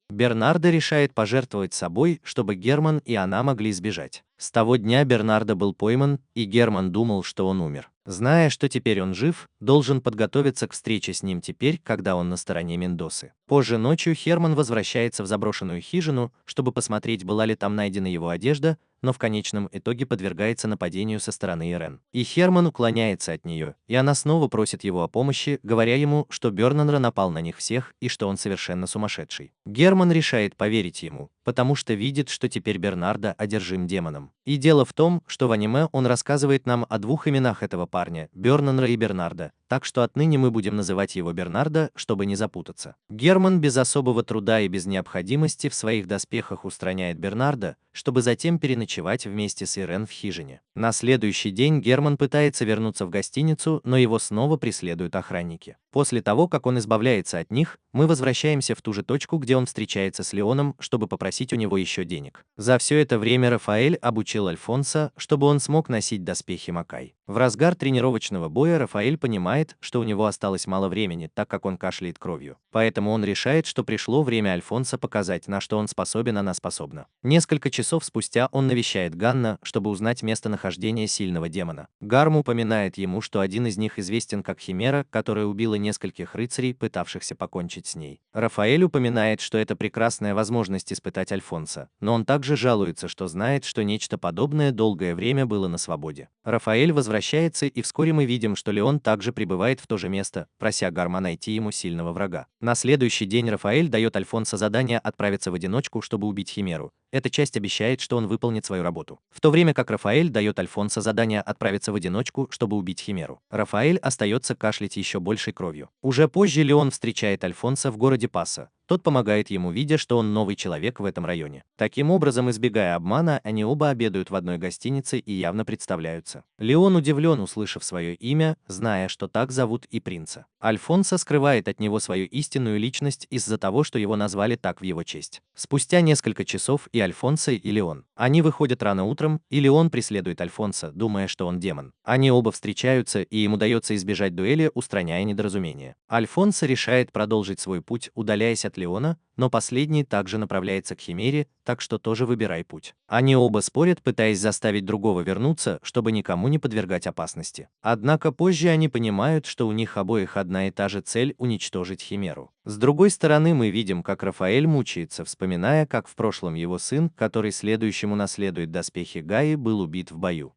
Бернардо решает пожертвовать собой, чтобы Герман и она могли сбежать. С того дня Бернардо был пойман, и Герман думал, что он умер. Зная, что теперь он жив, должен подготовиться к встрече с ним теперь, когда он на стороне Мендосы. Позже ночью Херман возвращается в заброшенную хижину, чтобы посмотреть, была ли там найдена его одежда, но в конечном итоге подвергается нападению со стороны Ирен. И Херман уклоняется от нее, и она снова просит его о помощи, говоря ему, что Бернандо напал на них всех и что он совершенно сумасшедший. Герман решает поверить ему, потому что видит, что теперь Бернардо одержим демоном. И дело в том, что в аниме он рассказывает нам о двух именах этого парня – Бернандо и Бернардо, так что отныне мы будем называть его Бернардо, чтобы не запутаться. Герман без особого труда и без необходимости в своих доспехах устраняет Бернардо, чтобы затем переночевать вместе с Ирен в хижине. На следующий день Герман пытается вернуться в гостиницу, но его снова преследуют охранники. После того, как он избавляется от них, мы возвращаемся в ту же точку, где он встречается с Леоном, чтобы попросить у него еще денег. За все это время Рафаэль обучил Альфонсо, чтобы он смог носить доспехи Маккай. В разгар тренировочного боя Рафаэль понимает, что у него осталось мало времени, так как он кашляет кровью. Поэтому он решает, что пришло время Альфонсо показать, на что он способен, она способна. Несколько часов спустя он навещает Ганна, чтобы узнать местонахождение сильного демона. Гарм упоминает ему, что один из них известен как Химера, которая убила нескольких рыцарей, пытавшихся покончить с ней. Рафаэль упоминает, что это прекрасная возможность испытать Альфонсо, но он также жалуется, что знает, что нечто подобное долгое время было на свободе. Рафаэль возвращается, и вскоре мы видим, что Леон также прибывает в то же место, прося Гарма найти ему сильного врага. На следующий день Рафаэль дает Альфонсо задание отправиться в одиночку, чтобы убить Химеру. Эта часть обещает, что он выполнит свою работу. В то время как Рафаэль дает Альфонсо задание отправиться в одиночку, чтобы убить Химеру. Рафаэль остается кашлять еще большей кровью. Уже позже Леон встречает Альфонсо в городе Пасо. Тот помогает ему, видя, что он новый человек в этом районе. Таким образом, избегая обмана, они оба обедают в одной гостинице и явно представляются. Леон удивлен, услышав свое имя, зная, что так зовут и принца. Альфонсо скрывает от него свою истинную личность из-за того, что его назвали так в его честь. Спустя несколько часов и Альфонсо, и Леон. Они выходят рано утром, и Леон преследует Альфонсо, думая, что он демон. Они оба встречаются, и им удается избежать дуэли, устраняя недоразумения. Альфонсо решает продолжить свой путь, удаляясь от Леона, но последний также направляется к Химере, так что тоже выбирай путь. Они оба спорят, пытаясь заставить другого вернуться, чтобы никому не подвергать опасности. Однако позже они понимают, что у них обоих одна и та же цель – уничтожить Химеру. С другой стороны, мы видим, как Рафаэль мучается, вспоминая, как в прошлом его сын, который следующему наследует доспехи Гаи, был убит в бою.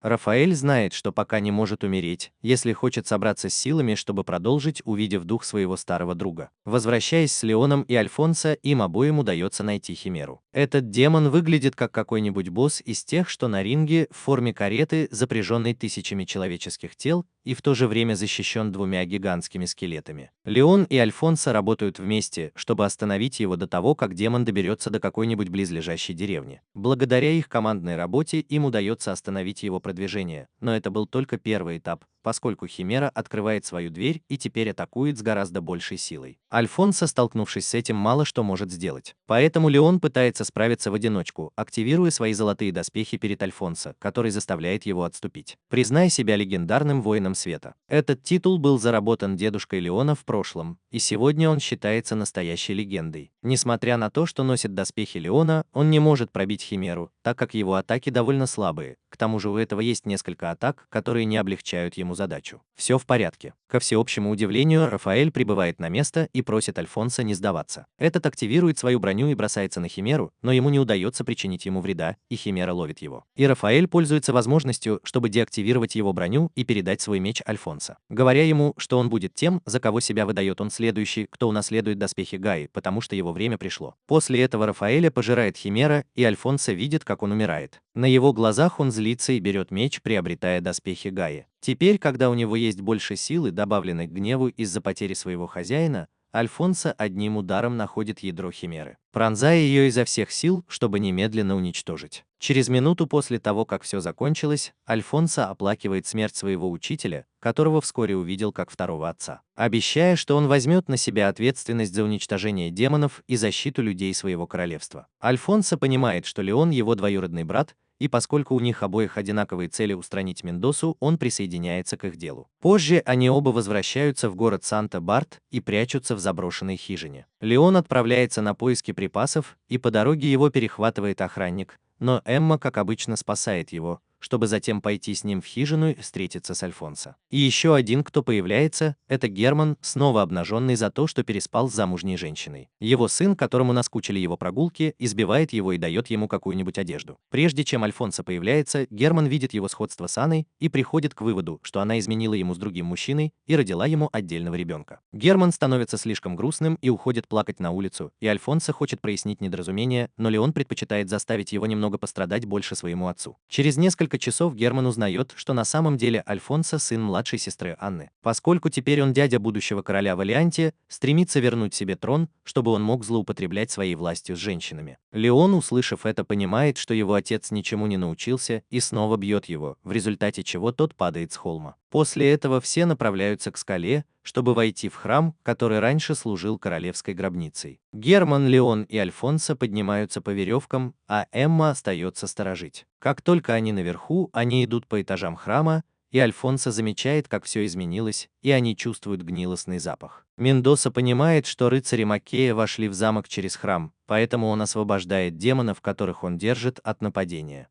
Рафаэль знает, что пока не может умереть, если хочет собраться с силами, чтобы продолжить, увидев дух своего старого друга. Возвращаясь с Леоном и Альфонсо, им обоим удается найти Химеру. Этот демон выглядит как какой-нибудь босс из тех, что на ринге, в форме кареты, запряженной тысячами человеческих тел, и в то же время защищен двумя гигантскими скелетами. Леон и Альфонсо работают вместе, чтобы остановить его до того, как демон доберется до какой-нибудь близлежащей деревни. Благодаря их командной работе им удается остановить его продвижение, но это был только первый этап, поскольку Химера открывает свою дверь и теперь атакует с гораздо большей силой. Альфонсо, столкнувшись с этим, мало что может сделать. Поэтому Леон пытается справиться в одиночку, активируя свои золотые доспехи перед Альфонсо, который заставляет его отступить. Признай себя легендарным воином света. Этот титул был заработан дедушкой Леона в прошлом, и сегодня он считается настоящей легендой. Несмотря на то, что носит доспехи Леона, он не может пробить Химеру, так как его атаки довольно слабые. К тому же у этого есть несколько атак, которые не облегчают ему задачу. Все в порядке. Ко всеобщему удивлению, Рафаэль прибывает на место и просит Альфонса не сдаваться. Этот активирует свою броню и бросается на Химеру, но ему не удается причинить ему вреда, и Химера ловит его. И Рафаэль пользуется возможностью, чтобы деактивировать его броню и передать свой меч Альфонса, говоря ему, что он будет тем, за кого себя выдает он следующий, кто унаследует доспехи Гаи, потому что его время пришло. После этого Рафаэля пожирает Химера, и Альфонсо видит, как он умирает. На его глазах он злится и берет меч, приобретая доспехи Гаи. Теперь, когда у него есть больше силы, добавленной к гневу из-за потери своего хозяина, Альфонсо одним ударом находит ядро Химеры, пронзая ее изо всех сил, чтобы немедленно уничтожить. Через минуту после того, как все закончилось, Альфонсо оплакивает смерть своего учителя, которого вскоре увидел как второго отца, обещая, что он возьмет на себя ответственность за уничтожение демонов и защиту людей своего королевства. Альфонсо понимает, что Леон его двоюродный брат, и поскольку у них обоих одинаковые цели устранить Мендосу, он присоединяется к их делу. Позже они оба возвращаются в город Санта-Барт и прячутся в заброшенной хижине. Леон отправляется на поиски припасов, и по дороге его перехватывает охранник, но Эмма, как обычно, спасает его, чтобы затем пойти с ним в хижину и встретиться с Альфонсо. И еще один, кто появляется, это Герман, снова обнаженный за то, что переспал с замужней женщиной. Его сын, которому наскучили его прогулки, избивает его и дает ему какую-нибудь одежду. Прежде чем Альфонсо появляется, Герман видит его сходство с Анной и приходит к выводу, что она изменила ему с другим мужчиной и родила ему отдельного ребенка. Герман становится слишком грустным и уходит плакать на улицу, и Альфонсо хочет прояснить недоразумение, но Леон предпочитает заставить его немного пострадать больше своему отцу. Через несколько часов Герман узнает, что на самом деле Альфонсо сын младшей сестры Анны. Поскольку теперь он дядя будущего короля Валианти, стремится вернуть себе трон, чтобы он мог злоупотреблять своей властью с женщинами. Леон, услышав это, понимает, что его отец ничему не научился и снова бьет его, в результате чего тот падает с холма. После этого все направляются к скале, чтобы войти в храм, который раньше служил королевской гробницей. Герман, Леон и Альфонсо поднимаются по веревкам, а Эмма остается сторожить. Как только они наверху, они идут по этажам храма, и Альфонсо замечает, как все изменилось, и они чувствуют гнилостный запах. Мендоса понимает, что рыцари Маккея вошли в замок через храм, поэтому он освобождает демонов, которых он держит, от нападения.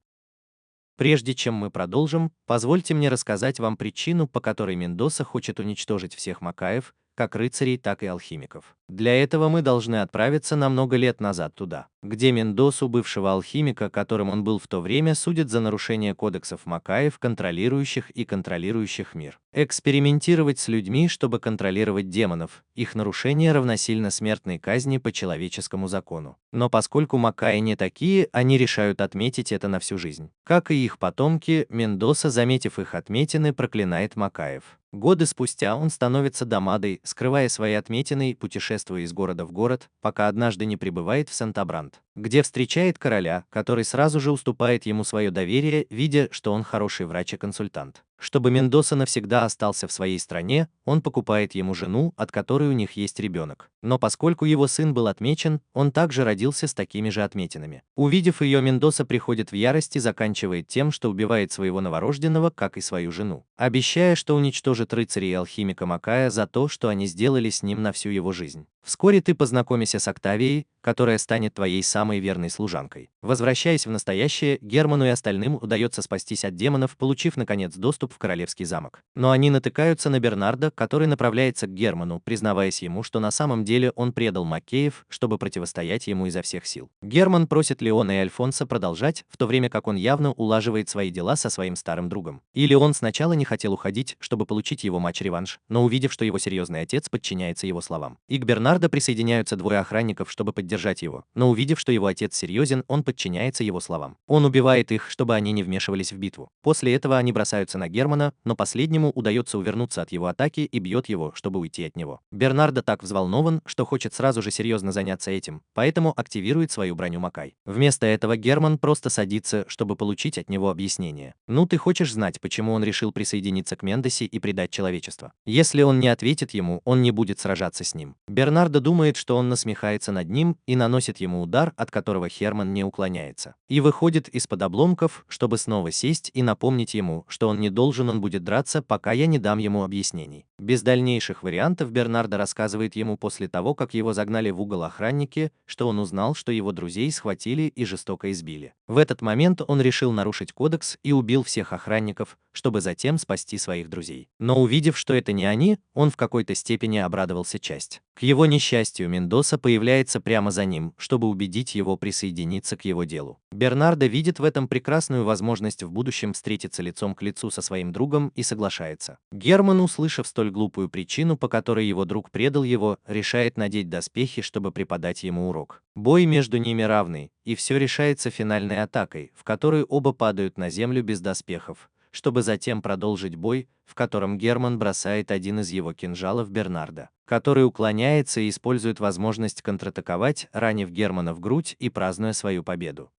Прежде чем мы продолжим, позвольте мне рассказать вам причину, по которой Мендоса хочет уничтожить всех Макаев, как рыцарей, так и алхимиков. Для этого мы должны отправиться на много лет назад туда, где Мендосу, бывшего алхимика, которым он был в то время, судят за нарушение кодексов Макаев, контролирующих мир. Экспериментировать с людьми, чтобы контролировать демонов, их нарушение равносильно смертной казни по человеческому закону. Но поскольку Макаи не такие, они решают отметить это на всю жизнь. Как и их потомки, Мендоса, заметив их отметины, проклинает Макаев. Годы спустя он становится домадой, скрывая свои отметины и путешествуя из города в город, пока однажды не прибывает в Санта-Бранд, где встречает короля, который сразу же уступает ему свое доверие, видя, что он хороший врач и консультант. Чтобы Мендоса навсегда остался в своей стране, он покупает ему жену, от которой у них есть ребенок. Но поскольку его сын был отмечен, он также родился с такими же отметинами. Увидев ее, Мендоса приходит в ярость и заканчивает тем, что убивает своего новорожденного, как и свою жену, обещая, что уничтожит рыцаря и алхимика Макая за то, что они сделали с ним на всю его жизнь. Вскоре ты познакомишься с Октавией, которая станет твоей самой верной служанкой. Возвращаясь в настоящее, Герману и остальным удается спастись от демонов, получив наконец доступ в королевский замок. Но они натыкаются на Бернарда, который направляется к Герману, признаваясь ему, что на самом деле он предал Маккеев, чтобы противостоять ему изо всех сил. Герман просит Леона и Альфонсо продолжать, в то время как он явно улаживает свои дела со своим старым другом. И Леон сначала не хотел уходить, чтобы получить его матч-реванш, но увидев, что его серьезный отец подчиняется его словам. И к Бернарду присоединяются двое охранников, чтобы поддержать его, но увидев, что его отец серьезен, он подчиняется его словам. Он убивает их, чтобы они не вмешивались в битву. После этого они бросаются на Германа, но последнему удается увернуться от его атаки и бьет его, чтобы уйти от него. Бернардо так взволнован, что хочет сразу же серьезно заняться этим, поэтому активирует свою броню Макай. Вместо этого Герман просто садится, чтобы получить от него объяснение. Ну, ты хочешь знать, почему он решил присоединиться к Мендосе и предать человечество? Если он не ответит ему, он не будет сражаться с ним. Бернардо думает, что он насмехается над ним и наносит ему удар, от которого Херман не уклоняется. И выходит из-под обломков, чтобы снова сесть и напомнить ему, что он не должен, он будет драться, пока я не дам ему объяснений. Без дальнейших вариантов Бернардо рассказывает ему после того, как его загнали в угол охранники, что он узнал, что его друзей схватили и жестоко избили. В этот момент он решил нарушить кодекс и убил всех охранников, чтобы затем спасти своих друзей. Но увидев, что это не они, он в какой-то степени обрадовался часть. К его несчастью, Мендоса появляется прямо за ним, чтобы убедить его присоединиться к его делу. Бернардо видит в этом прекрасную возможность в будущем встретиться лицом к лицу со своим другом и соглашается. Герман, услышав столь глупую причину, по которой его друг предал его, решает надеть доспехи, чтобы преподать ему урок. Бой между ними равный, и все решается финальной атакой, в которой оба падают на землю без доспехов, чтобы затем продолжить бой, в котором Герман бросает один из его кинжалов Бернардо, который уклоняется и использует возможность контратаковать, ранив Германа в грудь и празднуя свою победу.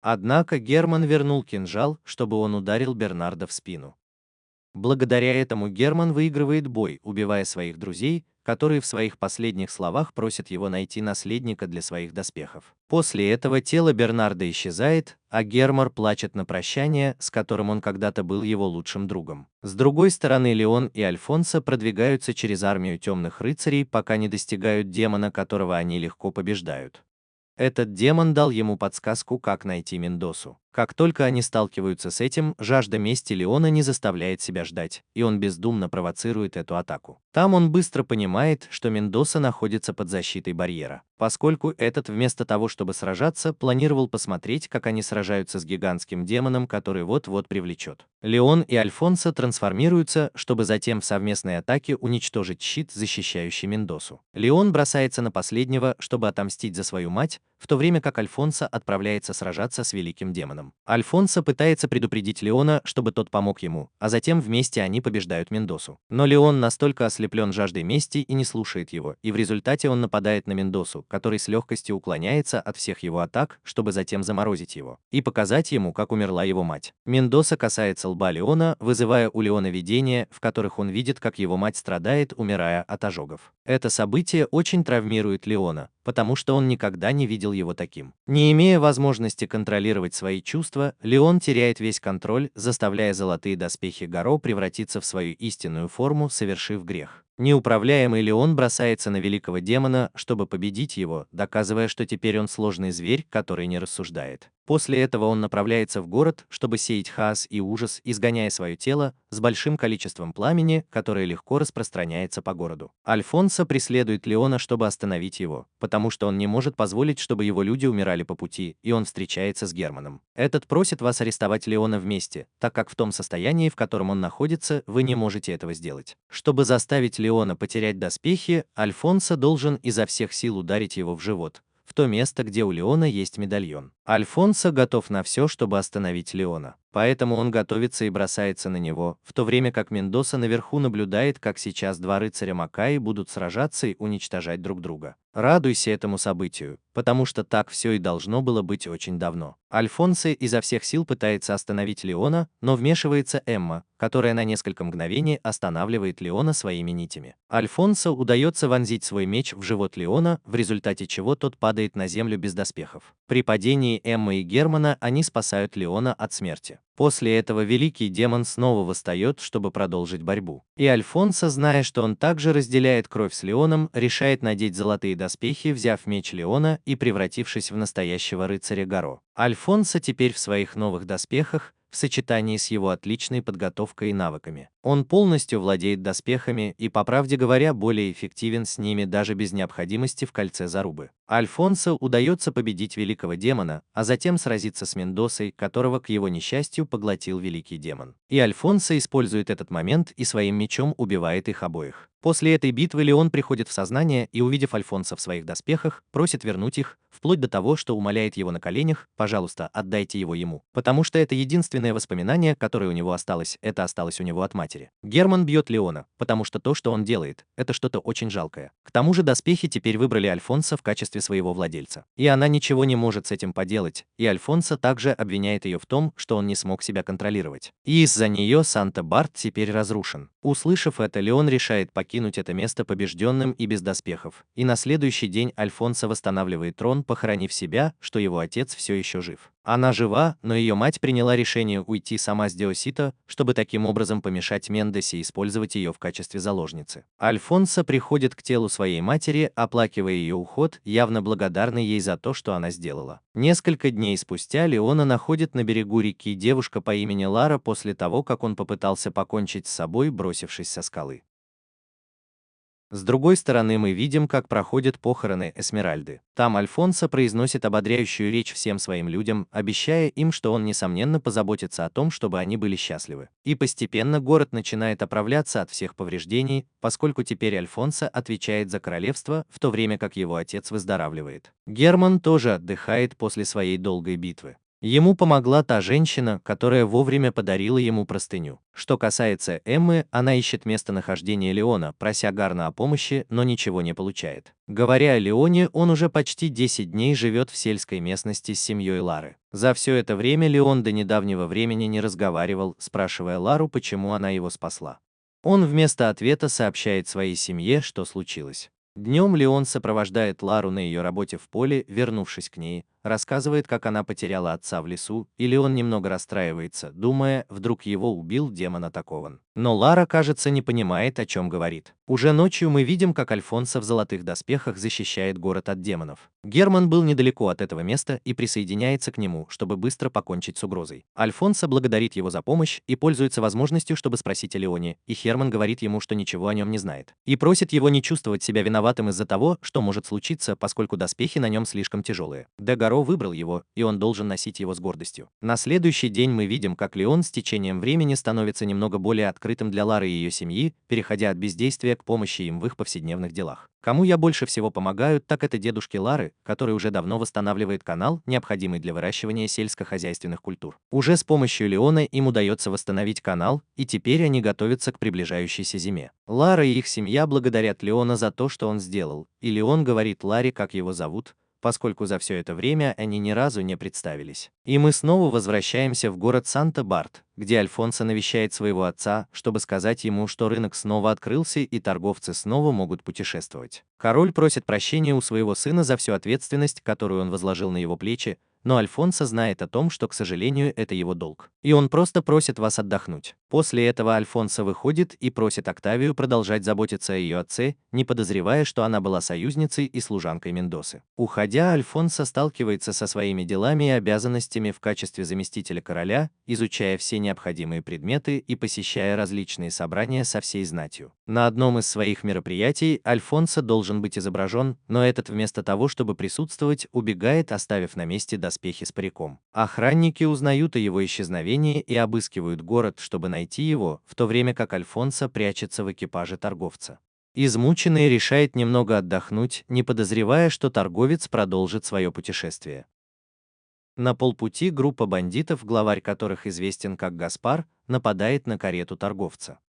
Однако Герман вернул кинжал, чтобы он ударил Бернардо в спину. Благодаря этому Герман выигрывает бой, убивая своих друзей, которые в своих последних словах просят его найти наследника для своих доспехов. После этого тело Бернардо исчезает, а Герман плачет на прощание, с которым он когда-то был его лучшим другом. С другой стороны, Леон и Альфонсо продвигаются через армию темных рыцарей, пока не достигают демона, которого они легко побеждают. Этот демон дал ему подсказку, как найти Мендосу. Как только они сталкиваются с этим, жажда мести Леона не заставляет себя ждать, и он бездумно провоцирует эту атаку. Там он быстро понимает, что Мендоса находится под защитой барьера, поскольку этот вместо того, чтобы сражаться, планировал посмотреть, как они сражаются с гигантским демоном, который вот-вот привлечет. Леон и Альфонсо трансформируются, чтобы затем в совместной атаке уничтожить щит, защищающий Мендосу. Леон бросается на последнего, чтобы отомстить за свою мать, в то время как Альфонсо отправляется сражаться с великим демоном. Альфонсо пытается предупредить Леона, чтобы тот помог ему, а затем вместе они побеждают Мендосу. Но Леон настолько ослеплен жаждой мести и не слушает его, и в результате он нападает на Мендосу, который с легкостью уклоняется от всех его атак, чтобы затем заморозить его и показать ему, как умерла его мать. Мендоса касается лба Леона, вызывая у Леона видения, в которых он видит, как его мать страдает, умирая от ожогов. Это событие очень травмирует Леона, потому что он никогда не видел его таким. Не имея возможности контролировать свои чувства, Леон теряет весь контроль, заставляя золотые доспехи Гаро превратиться в свою истинную форму, совершив грех. Неуправляемый Леон бросается на великого демона, чтобы победить его, доказывая, что теперь он сложный зверь, который не рассуждает. После этого он направляется в город, чтобы сеять хаос и ужас, изгоняя свое тело с большим количеством пламени, которое легко распространяется по городу. Альфонсо преследует Леона, чтобы остановить его, потому что он не может позволить, чтобы его люди умирали по пути, и он встречается с Германом. Этот просит вас арестовать Леона вместе, так как в том состоянии, в котором он находится, вы не можете этого сделать. Чтобы заставить Леона потерять доспехи, Альфонсо должен изо всех сил ударить его в живот, в то место, где у Леона есть медальон. Альфонсо готов на все, чтобы остановить Леона. Поэтому он готовится и бросается на него, в то время как Мендоса наверху наблюдает, как сейчас два рыцаря Макаи будут сражаться и уничтожать друг друга. Радуйся этому событию, потому что так все и должно было быть очень давно. Альфонсо изо всех сил пытается остановить Леона, но вмешивается Эмма, которая на несколько мгновений останавливает Леона своими нитями. Альфонсо удается вонзить свой меч в живот Леона, в результате чего тот падает на землю без доспехов. При падении Эммы и Германа они спасают Леона от смерти. После этого великий демон снова восстает, чтобы продолжить борьбу. И Альфонсо, зная, что он также разделяет кровь с Леоном, решает надеть золотые доспехи, взяв меч Леона и превратившись в настоящего рыцаря Гаро. Альфонсо теперь в своих новых доспехах, в сочетании с его отличной подготовкой и навыками. Он полностью владеет доспехами и, по правде говоря, более эффективен с ними даже без необходимости в кольце зарубы. Альфонсо удается победить великого демона, а затем сразиться с Мендосой, которого, к его несчастью, поглотил великий демон. И Альфонсо использует этот момент и своим мечом убивает их обоих. После этой битвы Леон приходит в сознание и, увидев Альфонсо в своих доспехах, просит вернуть их, вплоть до того, что умоляет его на коленях: «Пожалуйста, отдайте его ему», потому что это единственное воспоминание, которое у него осталось, это осталось у него от матери. Герман бьет Леона, потому что то, что он делает, это что-то очень жалкое. К тому же доспехи теперь выбрали Альфонсо в качестве своего владельца. И она ничего не может с этим поделать, и Альфонсо также обвиняет ее в том, что он не смог себя контролировать. И из-за нее Санта-Барт теперь разрушен. Услышав это, Леон решает покинуть это место побежденным и без доспехов. И на следующий день Альфонсо восстанавливает трон, похоронив себя, что его отец все еще жив. Она жива, но ее мать приняла решение уйти сама с Диосито, чтобы таким образом помешать Мендосе использовать ее в качестве заложницы. Альфонсо приходит к телу своей матери, оплакивая ее уход, явно благодарный ей за то, что она сделала. Несколько дней спустя Леона находит на берегу реки девушка по имени Лара после того, как он попытался покончить с собой, бросившись со скалы. С другой стороны, мы видим, как проходят похороны Эсмеральды. Там Альфонсо произносит ободряющую речь всем своим людям, обещая им, что он, несомненно, позаботится о том, чтобы они были счастливы. И постепенно город начинает оправляться от всех повреждений, поскольку теперь Альфонсо отвечает за королевство, в то время как его отец выздоравливает. Герман тоже отдыхает после своей долгой битвы. Ему помогла та женщина, которая вовремя подарила ему простыню. Что касается Эммы, она ищет местонахождение Леона, прося Гарна о помощи, но ничего не получает. Говоря о Леоне, он уже почти 10 дней живет в сельской местности с семьей Лары. За все это время Леон до недавнего времени не разговаривал, спрашивая Лару, почему она его спасла. Он вместо ответа сообщает своей семье, что случилось. Днем Леон сопровождает Лару на ее работе в поле, вернувшись к ней, рассказывает, как она потеряла отца в лесу, и Леон немного расстраивается, думая, вдруг его убил демон атакован. Но Лара, кажется, не понимает, о чем говорит. Уже ночью мы видим, как Альфонсо в золотых доспехах защищает город от демонов. Герман был недалеко от этого места и присоединяется к нему, чтобы быстро покончить с угрозой. Альфонсо благодарит его за помощь и пользуется возможностью, чтобы спросить о Леоне, и Херман говорит ему, что ничего о нем не знает. И просит его не чувствовать себя виноватым из-за того, что может случиться, поскольку доспехи на нем слишком тяжелые. Дегаро выбрал его, и он должен носить его с гордостью. На следующий день мы видим, как Леон с течением времени становится немного более открытым для Лары и ее семьи, переходя от бездействия к помощи им в их повседневных делах. Кому я больше всего помогаю, так это дедушке Лары, который уже давно восстанавливает канал, необходимый для выращивания сельскохозяйственных культур. Уже с помощью Леона им удается восстановить канал, и теперь они готовятся к приближающейся зиме. Лара и их семья благодарят Леона за то, что он сделал, и Леон говорит Ларе, как его зовут, поскольку за все это время они ни разу не представились. И мы снова возвращаемся в город Санта-Барт, где Альфонсо навещает своего отца, чтобы сказать ему, что рынок снова открылся и торговцы снова могут путешествовать. Король просит прощения у своего сына за всю ответственность, которую он возложил на его плечи, но Альфонсо знает о том, что, к сожалению, это его долг. И он просто просит вас отдохнуть. После этого Альфонсо выходит и просит Октавию продолжать заботиться о ее отце, не подозревая, что она была союзницей и служанкой Мендосы. Уходя, Альфонсо сталкивается со своими делами и обязанностями в качестве заместителя короля, изучая все необходимые предметы и посещая различные собрания со всей знатью. На одном из своих мероприятий Альфонсо должен быть изображен, но этот вместо того, чтобы присутствовать, убегает, оставив на месте доспехи с париком. Охранники узнают о его исчезновении и обыскивают город, чтобы найти его, в то время как Альфонсо прячется в экипаже торговца. Измученный решает немного отдохнуть, не подозревая, что торговец продолжит свое путешествие. На полпути группа бандитов, главарь которых известен как Гаспар, нападает на карету торговца.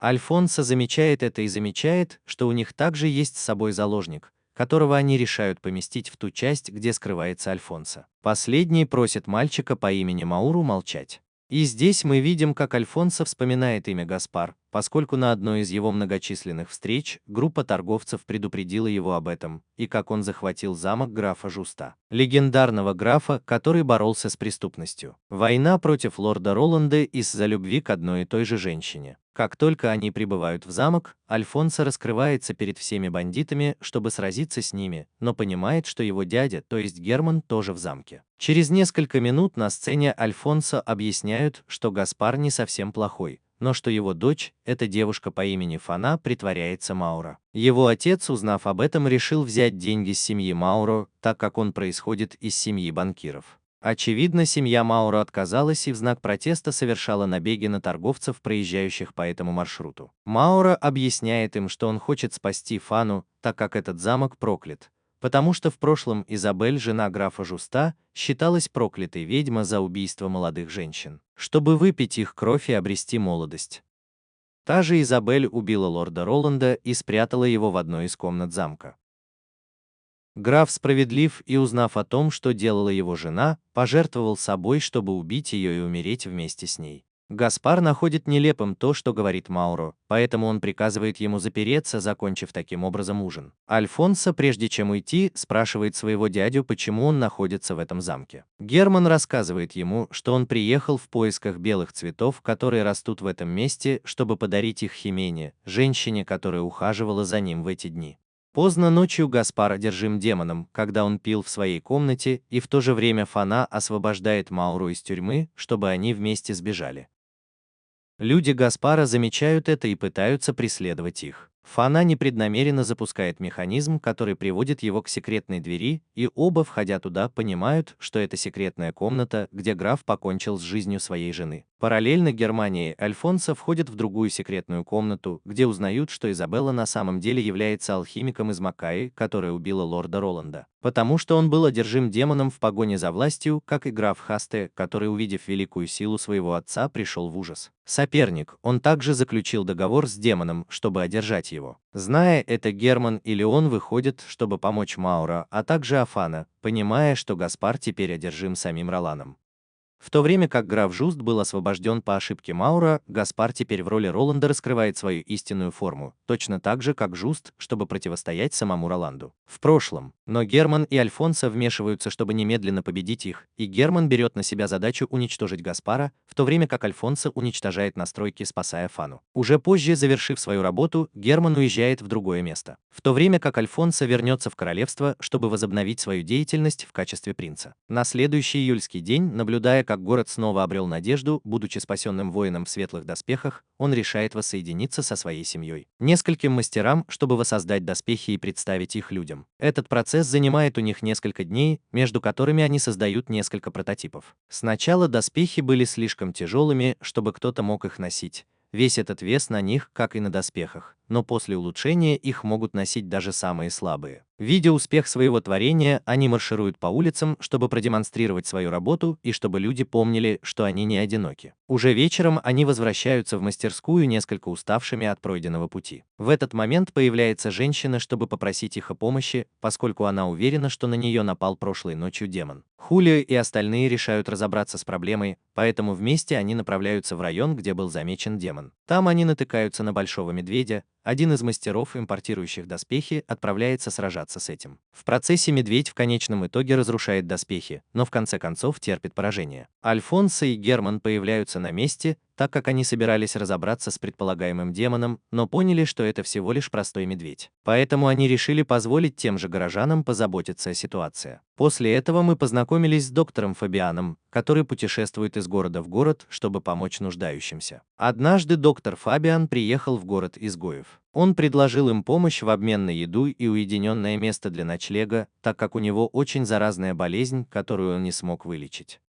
Альфонсо замечает это и замечает, что у них также есть с собой заложник, которого они решают поместить в ту часть, где скрывается Альфонсо. Последний просит мальчика по имени Мауру молчать. И здесь мы видим, как Альфонсо вспоминает имя Гаспар, поскольку на одной из его многочисленных встреч группа торговцев предупредила его об этом, и как он захватил замок графа Жуста, легендарного графа, который боролся с преступностью. Война против лорда Роланда из-за любви к одной и той же женщине. Как только они прибывают в замок, Альфонсо раскрывается перед всеми бандитами, чтобы сразиться с ними, но понимает, что его дядя, то есть Герман, тоже в замке. Через несколько минут на сцене Альфонсо объясняют, что Гаспар не совсем плохой, но что его дочь, эта девушка по имени Фана, притворяется Мауро. Его отец, узнав об этом, решил взять деньги с семьи Мауро, так как он происходит из семьи банкиров. Очевидно, семья Мауро отказалась и в знак протеста совершала набеги на торговцев, проезжающих по этому маршруту. Мауро объясняет им, что он хочет спасти Фану, так как этот замок проклят, потому что в прошлом Изабель, жена графа Жуста, считалась проклятой ведьмой за убийство молодых женщин, чтобы выпить их кровь и обрести молодость. Та же Изабель убила лорда Роланда и спрятала его в одной из комнат замка. Граф справедлив и, узнав о том, что делала его жена, пожертвовал собой, чтобы убить ее и умереть вместе с ней. Гаспар находит нелепым то, что говорит Мауро, поэтому он приказывает ему запереться, закончив таким образом ужин. Альфонсо, прежде чем уйти, спрашивает своего дядю, почему он находится в этом замке. Герман рассказывает ему, что он приехал в поисках белых цветов, которые растут в этом месте, чтобы подарить их Химене, женщине, которая ухаживала за ним в эти дни. Поздно ночью Гаспар одержим демоном, когда он пил в своей комнате, и в то же время Фана освобождает Мауру из тюрьмы, чтобы они вместе сбежали. Люди Гаспара замечают это и пытаются преследовать их. Фана непреднамеренно запускает механизм, который приводит его к секретной двери, и оба, входя туда, понимают, что это секретная комната, где граф покончил с жизнью своей жены. Параллельно Германии Альфонсо входит в другую секретную комнату, где узнают, что Изабелла на самом деле является алхимиком из Макаи, которая убила лорда Роланда. Потому что он был одержим демоном в погоне за властью, как и граф Хасте, который, увидев великую силу своего отца, пришел в ужас. Соперник, он также заключил договор с демоном, чтобы одержать его. Зная это, Герман и Леон выходят, чтобы помочь Мауро, а также Афана, понимая, что Гаспар теперь одержим самим Роланом. В то время как граф Жуст был освобожден по ошибке Маура, Гаспар теперь в роли Роланда раскрывает свою истинную форму, точно так же, как Жуст, чтобы противостоять самому Роланду. В прошлом, но Герман и Альфонсо вмешиваются, чтобы немедленно победить их, и Герман берет на себя задачу уничтожить Гаспара, в то время как Альфонсо уничтожает настройки, спасая Фану. Уже позже, завершив свою работу, Герман уезжает в другое место, в то время как Альфонсо вернется в королевство, чтобы возобновить свою деятельность в качестве принца. На следующий июльский день, наблюдая, как город снова обрел надежду, будучи спасенным воином в светлых доспехах, он решает воссоединиться со своей семьей, нескольким мастерам, чтобы воссоздать доспехи и представить их людям. Этот процесс занимает у них несколько дней, между которыми они создают несколько прототипов. Сначала доспехи были слишком тяжелыми, чтобы кто-то мог их носить. Весь этот вес на них, как и на доспехах, но после улучшения их могут носить даже самые слабые. Видя успех своего творения, они маршируют по улицам, чтобы продемонстрировать свою работу и чтобы люди помнили, что они не одиноки. Уже вечером они возвращаются в мастерскую несколько уставшими от пройденного пути. В этот момент появляется женщина, чтобы попросить их о помощи, поскольку она уверена, что на нее напал прошлой ночью демон. Хулио и остальные решают разобраться с проблемой, поэтому вместе они направляются в район, где был замечен демон. Там они натыкаются на большого медведя. Один из мастеров, импортирующих доспехи, отправляется сражаться с этим. В процессе медведь в конечном итоге разрушает доспехи, но в конце концов терпит поражение. Альфонсо и Герман появляются на месте, так как они собирались разобраться с предполагаемым демоном, но поняли, что это всего лишь простой медведь. Поэтому они решили позволить тем же горожанам позаботиться о ситуации. После этого мы познакомились с доктором Фабианом, который путешествует из города в город, чтобы помочь нуждающимся. Однажды доктор Фабиан приехал в город изгоев. Он предложил им помощь в обмен на еду и уединенное место для ночлега, так как у него очень заразная болезнь, которую он не смог вылечить.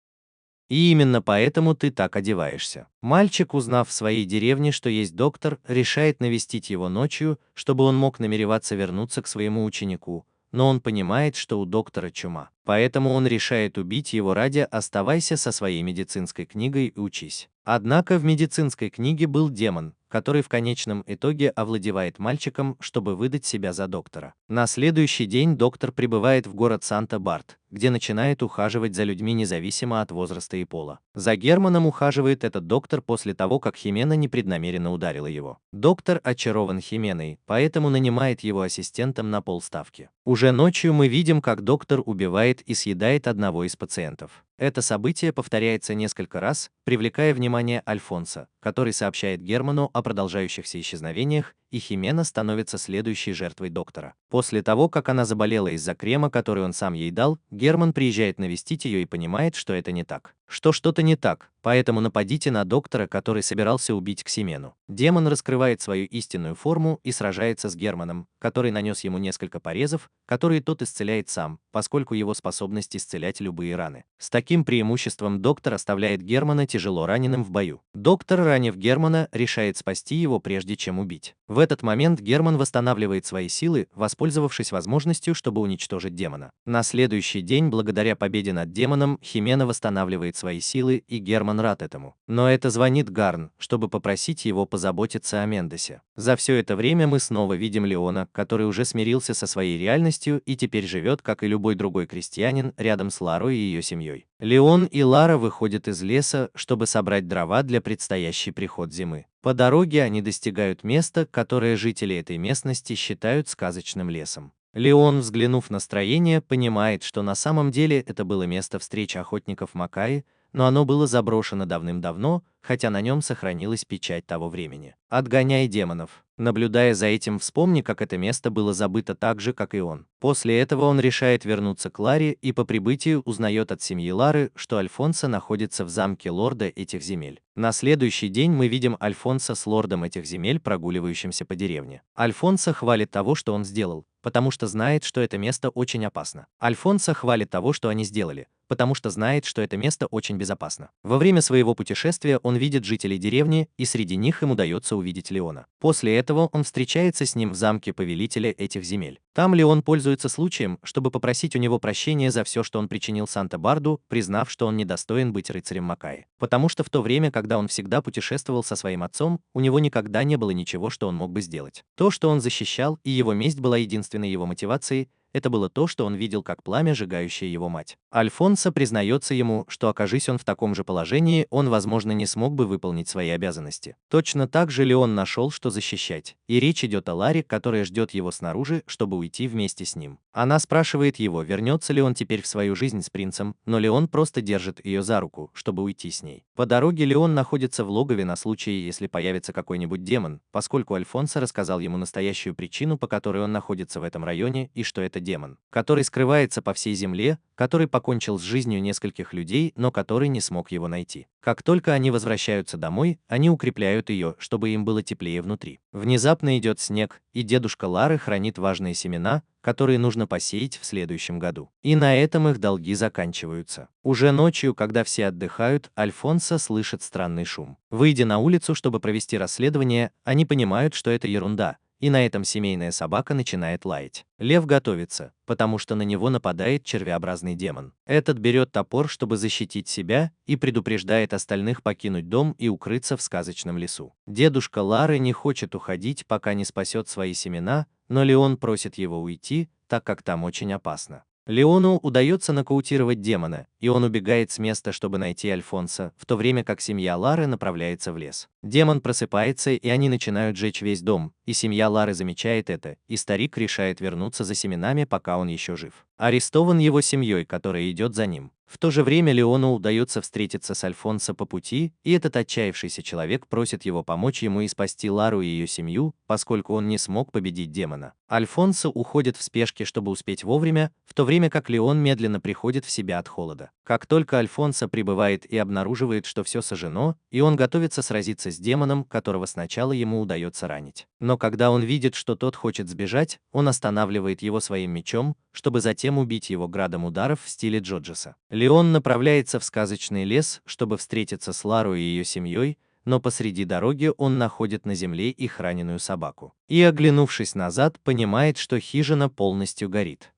И именно поэтому ты так одеваешься. Мальчик, узнав в своей деревне, что есть доктор, решает навестить его ночью, чтобы он мог намереваться вернуться к своему ученику, но он понимает, что у доктора чума. Поэтому он решает убить его ради «оставайся со своей медицинской книгой и учись». Однако в медицинской книге был демон, который в конечном итоге овладевает мальчиком, чтобы выдать себя за доктора. На следующий день доктор прибывает в город Санта-Барт, где начинает ухаживать за людьми независимо от возраста и пола. За Германом ухаживает этот доктор после того, как Химена непреднамеренно ударила его. Доктор очарован Хименой, поэтому нанимает его ассистентом на полставки. Уже ночью мы видим, как доктор убивает и съедает одного из пациентов. Это событие повторяется несколько раз, привлекая внимание Альфонсо, который сообщает Герману о продолжающихся исчезновениях, и Химена становится следующей жертвой доктора. После того, как она заболела из-за крема, который он сам ей дал, Герман приезжает навестить ее и понимает, что это не так. Что что-то не так, поэтому нападите на доктора, который собирался убить Ксимену. Демон раскрывает свою истинную форму и сражается с Германом, который нанес ему несколько порезов, которые тот исцеляет сам, поскольку его способность исцелять любые раны. С таким преимуществом доктор оставляет Германа тяжело раненым в бою. Доктор, ранив Германа, решает спасти его, прежде чем убить. В этот момент Герман восстанавливает свои силы, воспользовавшись возможностью, чтобы уничтожить демона. На следующий день, благодаря победе над демоном, Химена восстанавливает свои силы, и Герман рад этому. Но это звонит Гарн, чтобы попросить его позаботиться о Мендосе. За все это время мы снова видим Леона, который уже смирился со своей реальностью и теперь живет, как и любой другой крестьянин, рядом с Ларой и ее семьей. Леон и Лара выходят из леса, чтобы собрать дрова для предстоящий приход зимы. По дороге они достигают места, которое жители этой местности считают сказочным лесом. Леон, взглянув на строение, понимает, что на самом деле это было место встречи охотников Макаи, но оно было заброшено давным-давно, хотя на нем сохранилась печать того времени. «Отгоняй демонов». Наблюдая за этим, вспомни, как это место было забыто так же, как и он. После этого он решает вернуться к Ларе и по прибытию узнает от семьи Лары, что Альфонсо находится в замке лорда этих земель. На следующий день мы видим Альфонсо с лордом этих земель, прогуливающимся по деревне. Альфонсо хвалит того, что он сделал, потому что знает, что это место очень опасно. Альфонсо хвалит того, что они сделали, потому что знает, что это место очень безопасно. Во время своего путешествия он видит жителей деревни, и среди них им удается увидеть Леона. После этого он встречается с ним в замке повелителя этих земель. Там Леон пользуется случаем, чтобы попросить у него прощения за все, что он причинил Санта-Барду, признав, что он недостоин быть рыцарем Макаи. Потому что в то время, когда он всегда путешествовал со своим отцом, у него никогда не было ничего, что он мог бы сделать. То, что он защищал, и его месть была единственной его мотивацией, это было то, что он видел как пламя, сжигающее его мать. Альфонсо признается ему, что окажись он в таком же положении, он, возможно, не смог бы выполнить свои обязанности. Точно так же Леон нашел, что защищать, и речь идет о Ларе, которая ждет его снаружи, чтобы уйти вместе с ним. Она спрашивает его, вернется ли он теперь в свою жизнь с принцем, но Леон просто держит ее за руку, чтобы уйти с ней. По дороге Леон находится в логове на случай, если появится какой-нибудь демон, поскольку Альфонсо рассказал ему настоящую причину, по которой он находится в этом районе, и что это демон, который скрывается по всей земле, который покончил с жизнью нескольких людей, но который не смог его найти. Как только они возвращаются домой, они укрепляют ее, чтобы им было теплее внутри. Внезапно идет снег, и дедушка Лары хранит важные семена, которые нужно посеять в следующем году. И на этом их долги заканчиваются. Уже ночью, когда все отдыхают, Альфонсо слышит странный шум. Выйдя на улицу, чтобы провести расследование, они понимают, что это ерунда, и на этом семейная собака начинает лаять. Лев готовится, потому что на него нападает червеобразный демон. Этот берет топор, чтобы защитить себя, и предупреждает остальных покинуть дом и укрыться в сказочном лесу. Дедушка Лары не хочет уходить, пока не спасет свои семена, но Леон просит его уйти, так как там очень опасно. Леону удается нокаутировать демона, и он убегает с места, чтобы найти Альфонсо, в то время как семья Лары направляется в лес. Демон просыпается, и они начинают жечь весь дом, и семья Лары замечает это, и старик решает вернуться за семенами, пока он еще жив. Арестован его семьей, которая идет за ним. В то же время Леону удается встретиться с Альфонсо по пути, и этот отчаявшийся человек просит его помочь ему и спасти Лару и ее семью, поскольку он не смог победить демона. Альфонсо уходит в спешке, чтобы успеть вовремя, в то время как Леон медленно приходит в себя от холода. Как только Альфонсо прибывает и обнаруживает, что все сожжено, и он готовится сразиться с демоном, которого сначала ему удается ранить. Но когда он видит, что тот хочет сбежать, он останавливает его своим мечом, чтобы затем убить его градом ударов в стиле Джоджеса. Леон направляется в сказочный лес, чтобы встретиться с Ларой и ее семьей, но посреди дороги он находит на земле их раненую собаку. И, оглянувшись назад, понимает, что хижина полностью горит.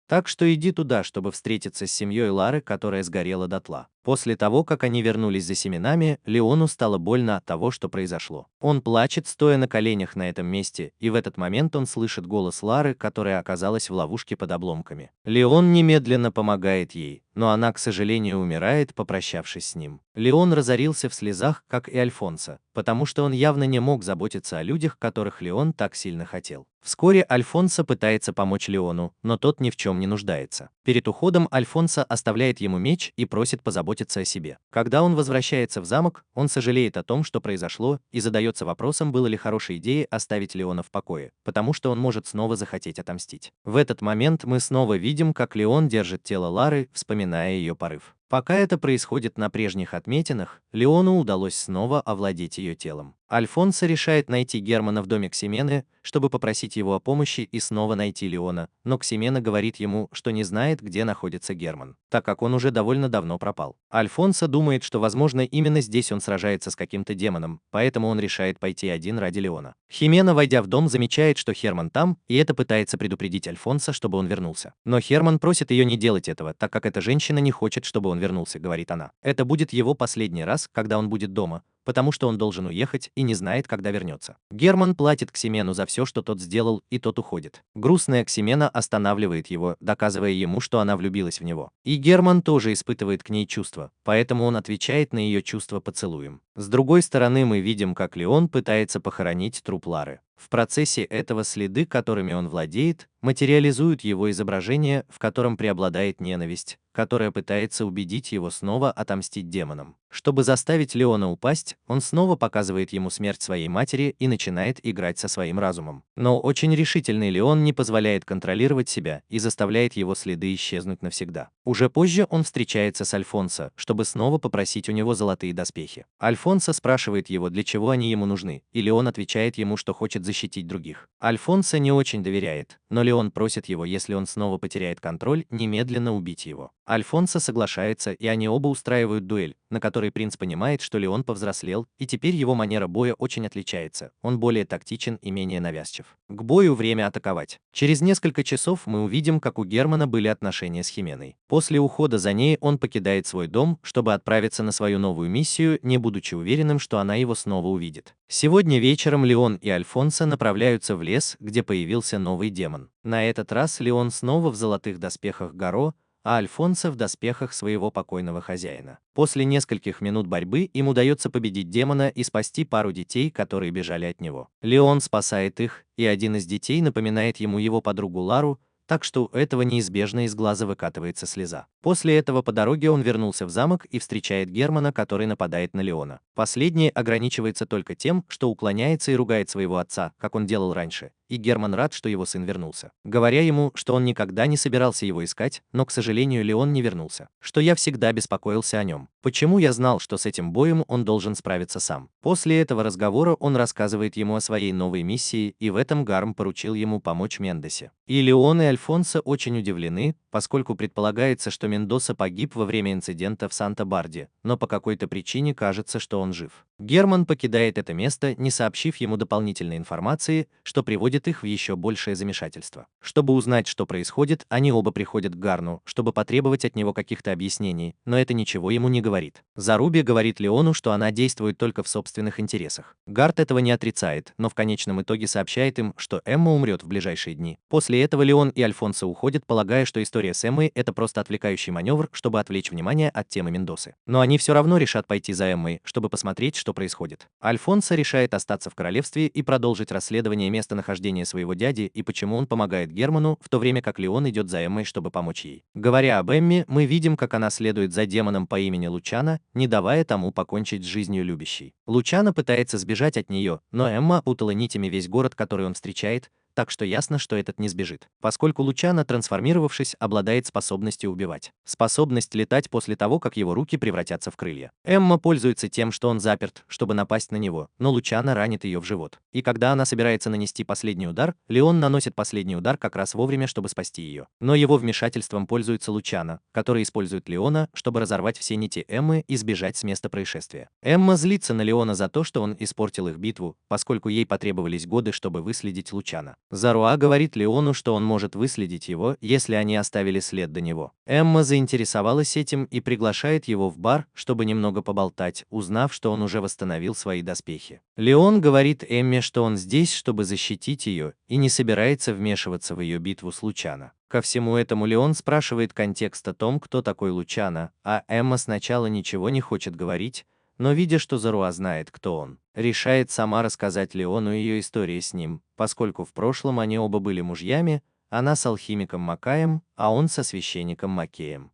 Так что иди туда, чтобы встретиться с семьей Лары, которая сгорела дотла. После того, как они вернулись за семенами, Леону стало больно от того, что произошло. Он плачет, стоя на коленях на этом месте, и в этот момент он слышит голос Лары, которая оказалась в ловушке под обломками. Леон немедленно помогает ей, но она, к сожалению, умирает, попрощавшись с ним. Леон разорился в слезах, как и Альфонсо, потому что он явно не мог заботиться о людях, которых Леон так сильно хотел. Вскоре Альфонсо пытается помочь Леону, но тот ни в чем не нуждается. Перед уходом Альфонсо оставляет ему меч и просит позаботиться о себе. Когда он возвращается в замок, он сожалеет о том, что произошло, и задается вопросом, было ли хорошей идеей оставить Леона в покое, потому что он может снова захотеть отомстить. В этот момент мы снова видим, как Леон держит тело Лары, вспоминая ее порыв. Пока это происходит на прежних отметинах, Леону удалось снова овладеть ее телом. Альфонсо решает найти Германа в доме Ксимены, чтобы попросить его о помощи и снова найти Леона, но Ксимена говорит ему, что не знает, где находится Герман, так как он уже довольно давно пропал. Альфонсо думает, что, возможно, именно здесь он сражается с каким-то демоном, поэтому он решает пойти один ради Леона. Химена, войдя в дом, замечает, что Херман там, и это пытается предупредить Альфонсо, чтобы он вернулся. Но Херман просит ее не делать этого, так как эта женщина не хочет, чтобы он вернулся, говорит она. Это будет его последний раз, когда он будет дома, потому что он должен уехать и не знает, когда вернется. Герман платит Ксимену за все, что тот сделал, и тот уходит. Грустная Ксимена останавливает его, доказывая ему, что она влюбилась в него. И Герман тоже испытывает к ней чувства, поэтому он отвечает на ее чувства поцелуем. С другой стороны, мы видим, как Леон пытается похоронить труп Лары. В процессе этого следы, которыми он владеет, материализуют его изображение, в котором преобладает ненависть, которая пытается убедить его снова отомстить демонам. Чтобы заставить Леона упасть, он снова показывает ему смерть своей матери и начинает играть со своим разумом. Но очень решительный Леон не позволяет контролировать себя и заставляет его следы исчезнуть навсегда. Уже позже он встречается с Альфонсо, чтобы снова попросить у него золотые доспехи. Альфонсо спрашивает его, для чего они ему нужны, и Леон отвечает ему, что хочет защитить других. Альфонсо не очень доверяет, но Леон просит его, если он снова потеряет контроль, немедленно убить его. Альфонсо соглашается, и они оба устраивают дуэль, на которой принц понимает, что Леон повзрослел, и теперь его манера боя очень отличается, он более тактичен и менее навязчив. К бою время атаковать. Через несколько часов мы увидим, как у Германа были отношения с Хименой. После ухода за ней он покидает свой дом, чтобы отправиться на свою новую миссию, не будучи уверенным, что она его снова увидит. Сегодня вечером Леон и Альфонсо направляются в лес, где появился новый демон. На этот раз Леон снова в золотых доспехах Гаро, а Альфонсо в доспехах своего покойного хозяина. После нескольких минут борьбы им удается победить демона и спасти пару детей, которые бежали от него. Леон спасает их, и один из детей напоминает ему его подругу Лару, так что у этого неизбежно из глаза выкатывается слеза. После этого по дороге он вернулся в замок и встречает Германа, который нападает на Леона. Последний ограничивается только тем, что уклоняется и ругает своего отца, как он делал раньше, и Герман рад, что его сын вернулся, говоря ему, что он никогда не собирался его искать, но, к сожалению, Леон не вернулся, что я всегда беспокоился о нем. Почему я знал, что с этим боем он должен справиться сам? После этого разговора он рассказывает ему о своей новой миссии, и в этом Гарм поручил ему помочь Мендосе. И Леон и Альфонсо очень удивлены, поскольку предполагается, что Мендоса погиб во время инцидента в Санта-Барде, но по какой-то причине кажется, что он жив. Герман покидает это место, не сообщив ему дополнительной информации, что приводит их в еще большее замешательство. Чтобы узнать, что происходит, они оба приходят к Гарну, чтобы потребовать от него каких-то объяснений, но это ничего ему не говорит. Заруби говорит Леону, что она действует только в собственных интересах. Гард этого не отрицает, но в конечном итоге сообщает им, что Эмма умрет в ближайшие дни. После этого Леон и Альфонсо уходят, полагая, что история с Эммой – это просто отвлекающий маневр, чтобы отвлечь внимание от темы Мендосы. Но они все равно решат пойти за Эммой, чтобы посмотреть, что происходит. Альфонсо решает остаться в королевстве и продолжить расследование местонахождения своего дяди и почему он помогает Герману, в то время как Леон идет за Эммой, чтобы помочь ей. Говоря об Эмме, мы видим, как она следует за демоном по имени Лучано, не давая тому покончить с жизнью любящей. Лучано пытается сбежать от нее, но Эмма опутала нитями весь город, который он встречает, так что ясно, что этот не сбежит, поскольку Лучано, трансформировавшись, обладает способностью убивать. Способность летать после того, как его руки превратятся в крылья. Эмма пользуется тем, что он заперт, чтобы напасть на него, но Лучано ранит ее в живот. И когда она собирается нанести последний удар, Леон наносит последний удар как раз вовремя, чтобы спасти ее. Но его вмешательством пользуется Лучано, который использует Леона, чтобы разорвать все нити Эммы и сбежать с места происшествия. Эмма злится на Леона за то, что он испортил их битву, поскольку ей потребовались годы, чтобы выследить Лучано. Заруа говорит Леону, что он может выследить его, если они оставили след до него. Эмма заинтересовалась этим и приглашает его в бар, чтобы немного поболтать, узнав, что он уже восстановил свои доспехи. Леон говорит Эмме, что он здесь, чтобы защитить ее, и не собирается вмешиваться в ее битву с Лучано. Ко всему этому Леон спрашивает контекст о том, кто такой Лучано, а Эмма сначала ничего не хочет говорить, но, видя, что Заруа знает, кто он, решает сама рассказать Леону ее истории с ним, поскольку в прошлом они оба были мужьями, она с алхимиком Макаем, а он со священником Макеем.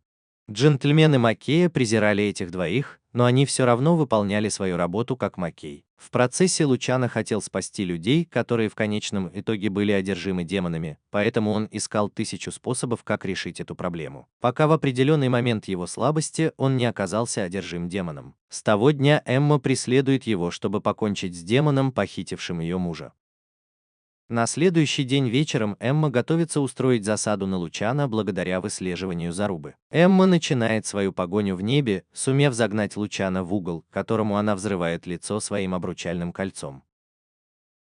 Джентльмены Макея презирали этих двоих, но они все равно выполняли свою работу как Макей. В процессе Лучано хотел спасти людей, которые в конечном итоге были одержимы демонами, поэтому он искал 1000 способов, как решить эту проблему. Пока в определенный момент его слабости он не оказался одержим демоном. С того дня Эмма преследует его, чтобы покончить с демоном, похитившим ее мужа. На следующий день вечером Эмма готовится устроить засаду на Лучано благодаря выслеживанию Зарубы. Эмма начинает свою погоню в небе, сумев загнать Лучано в угол, которому она взрывает лицо своим обручальным кольцом.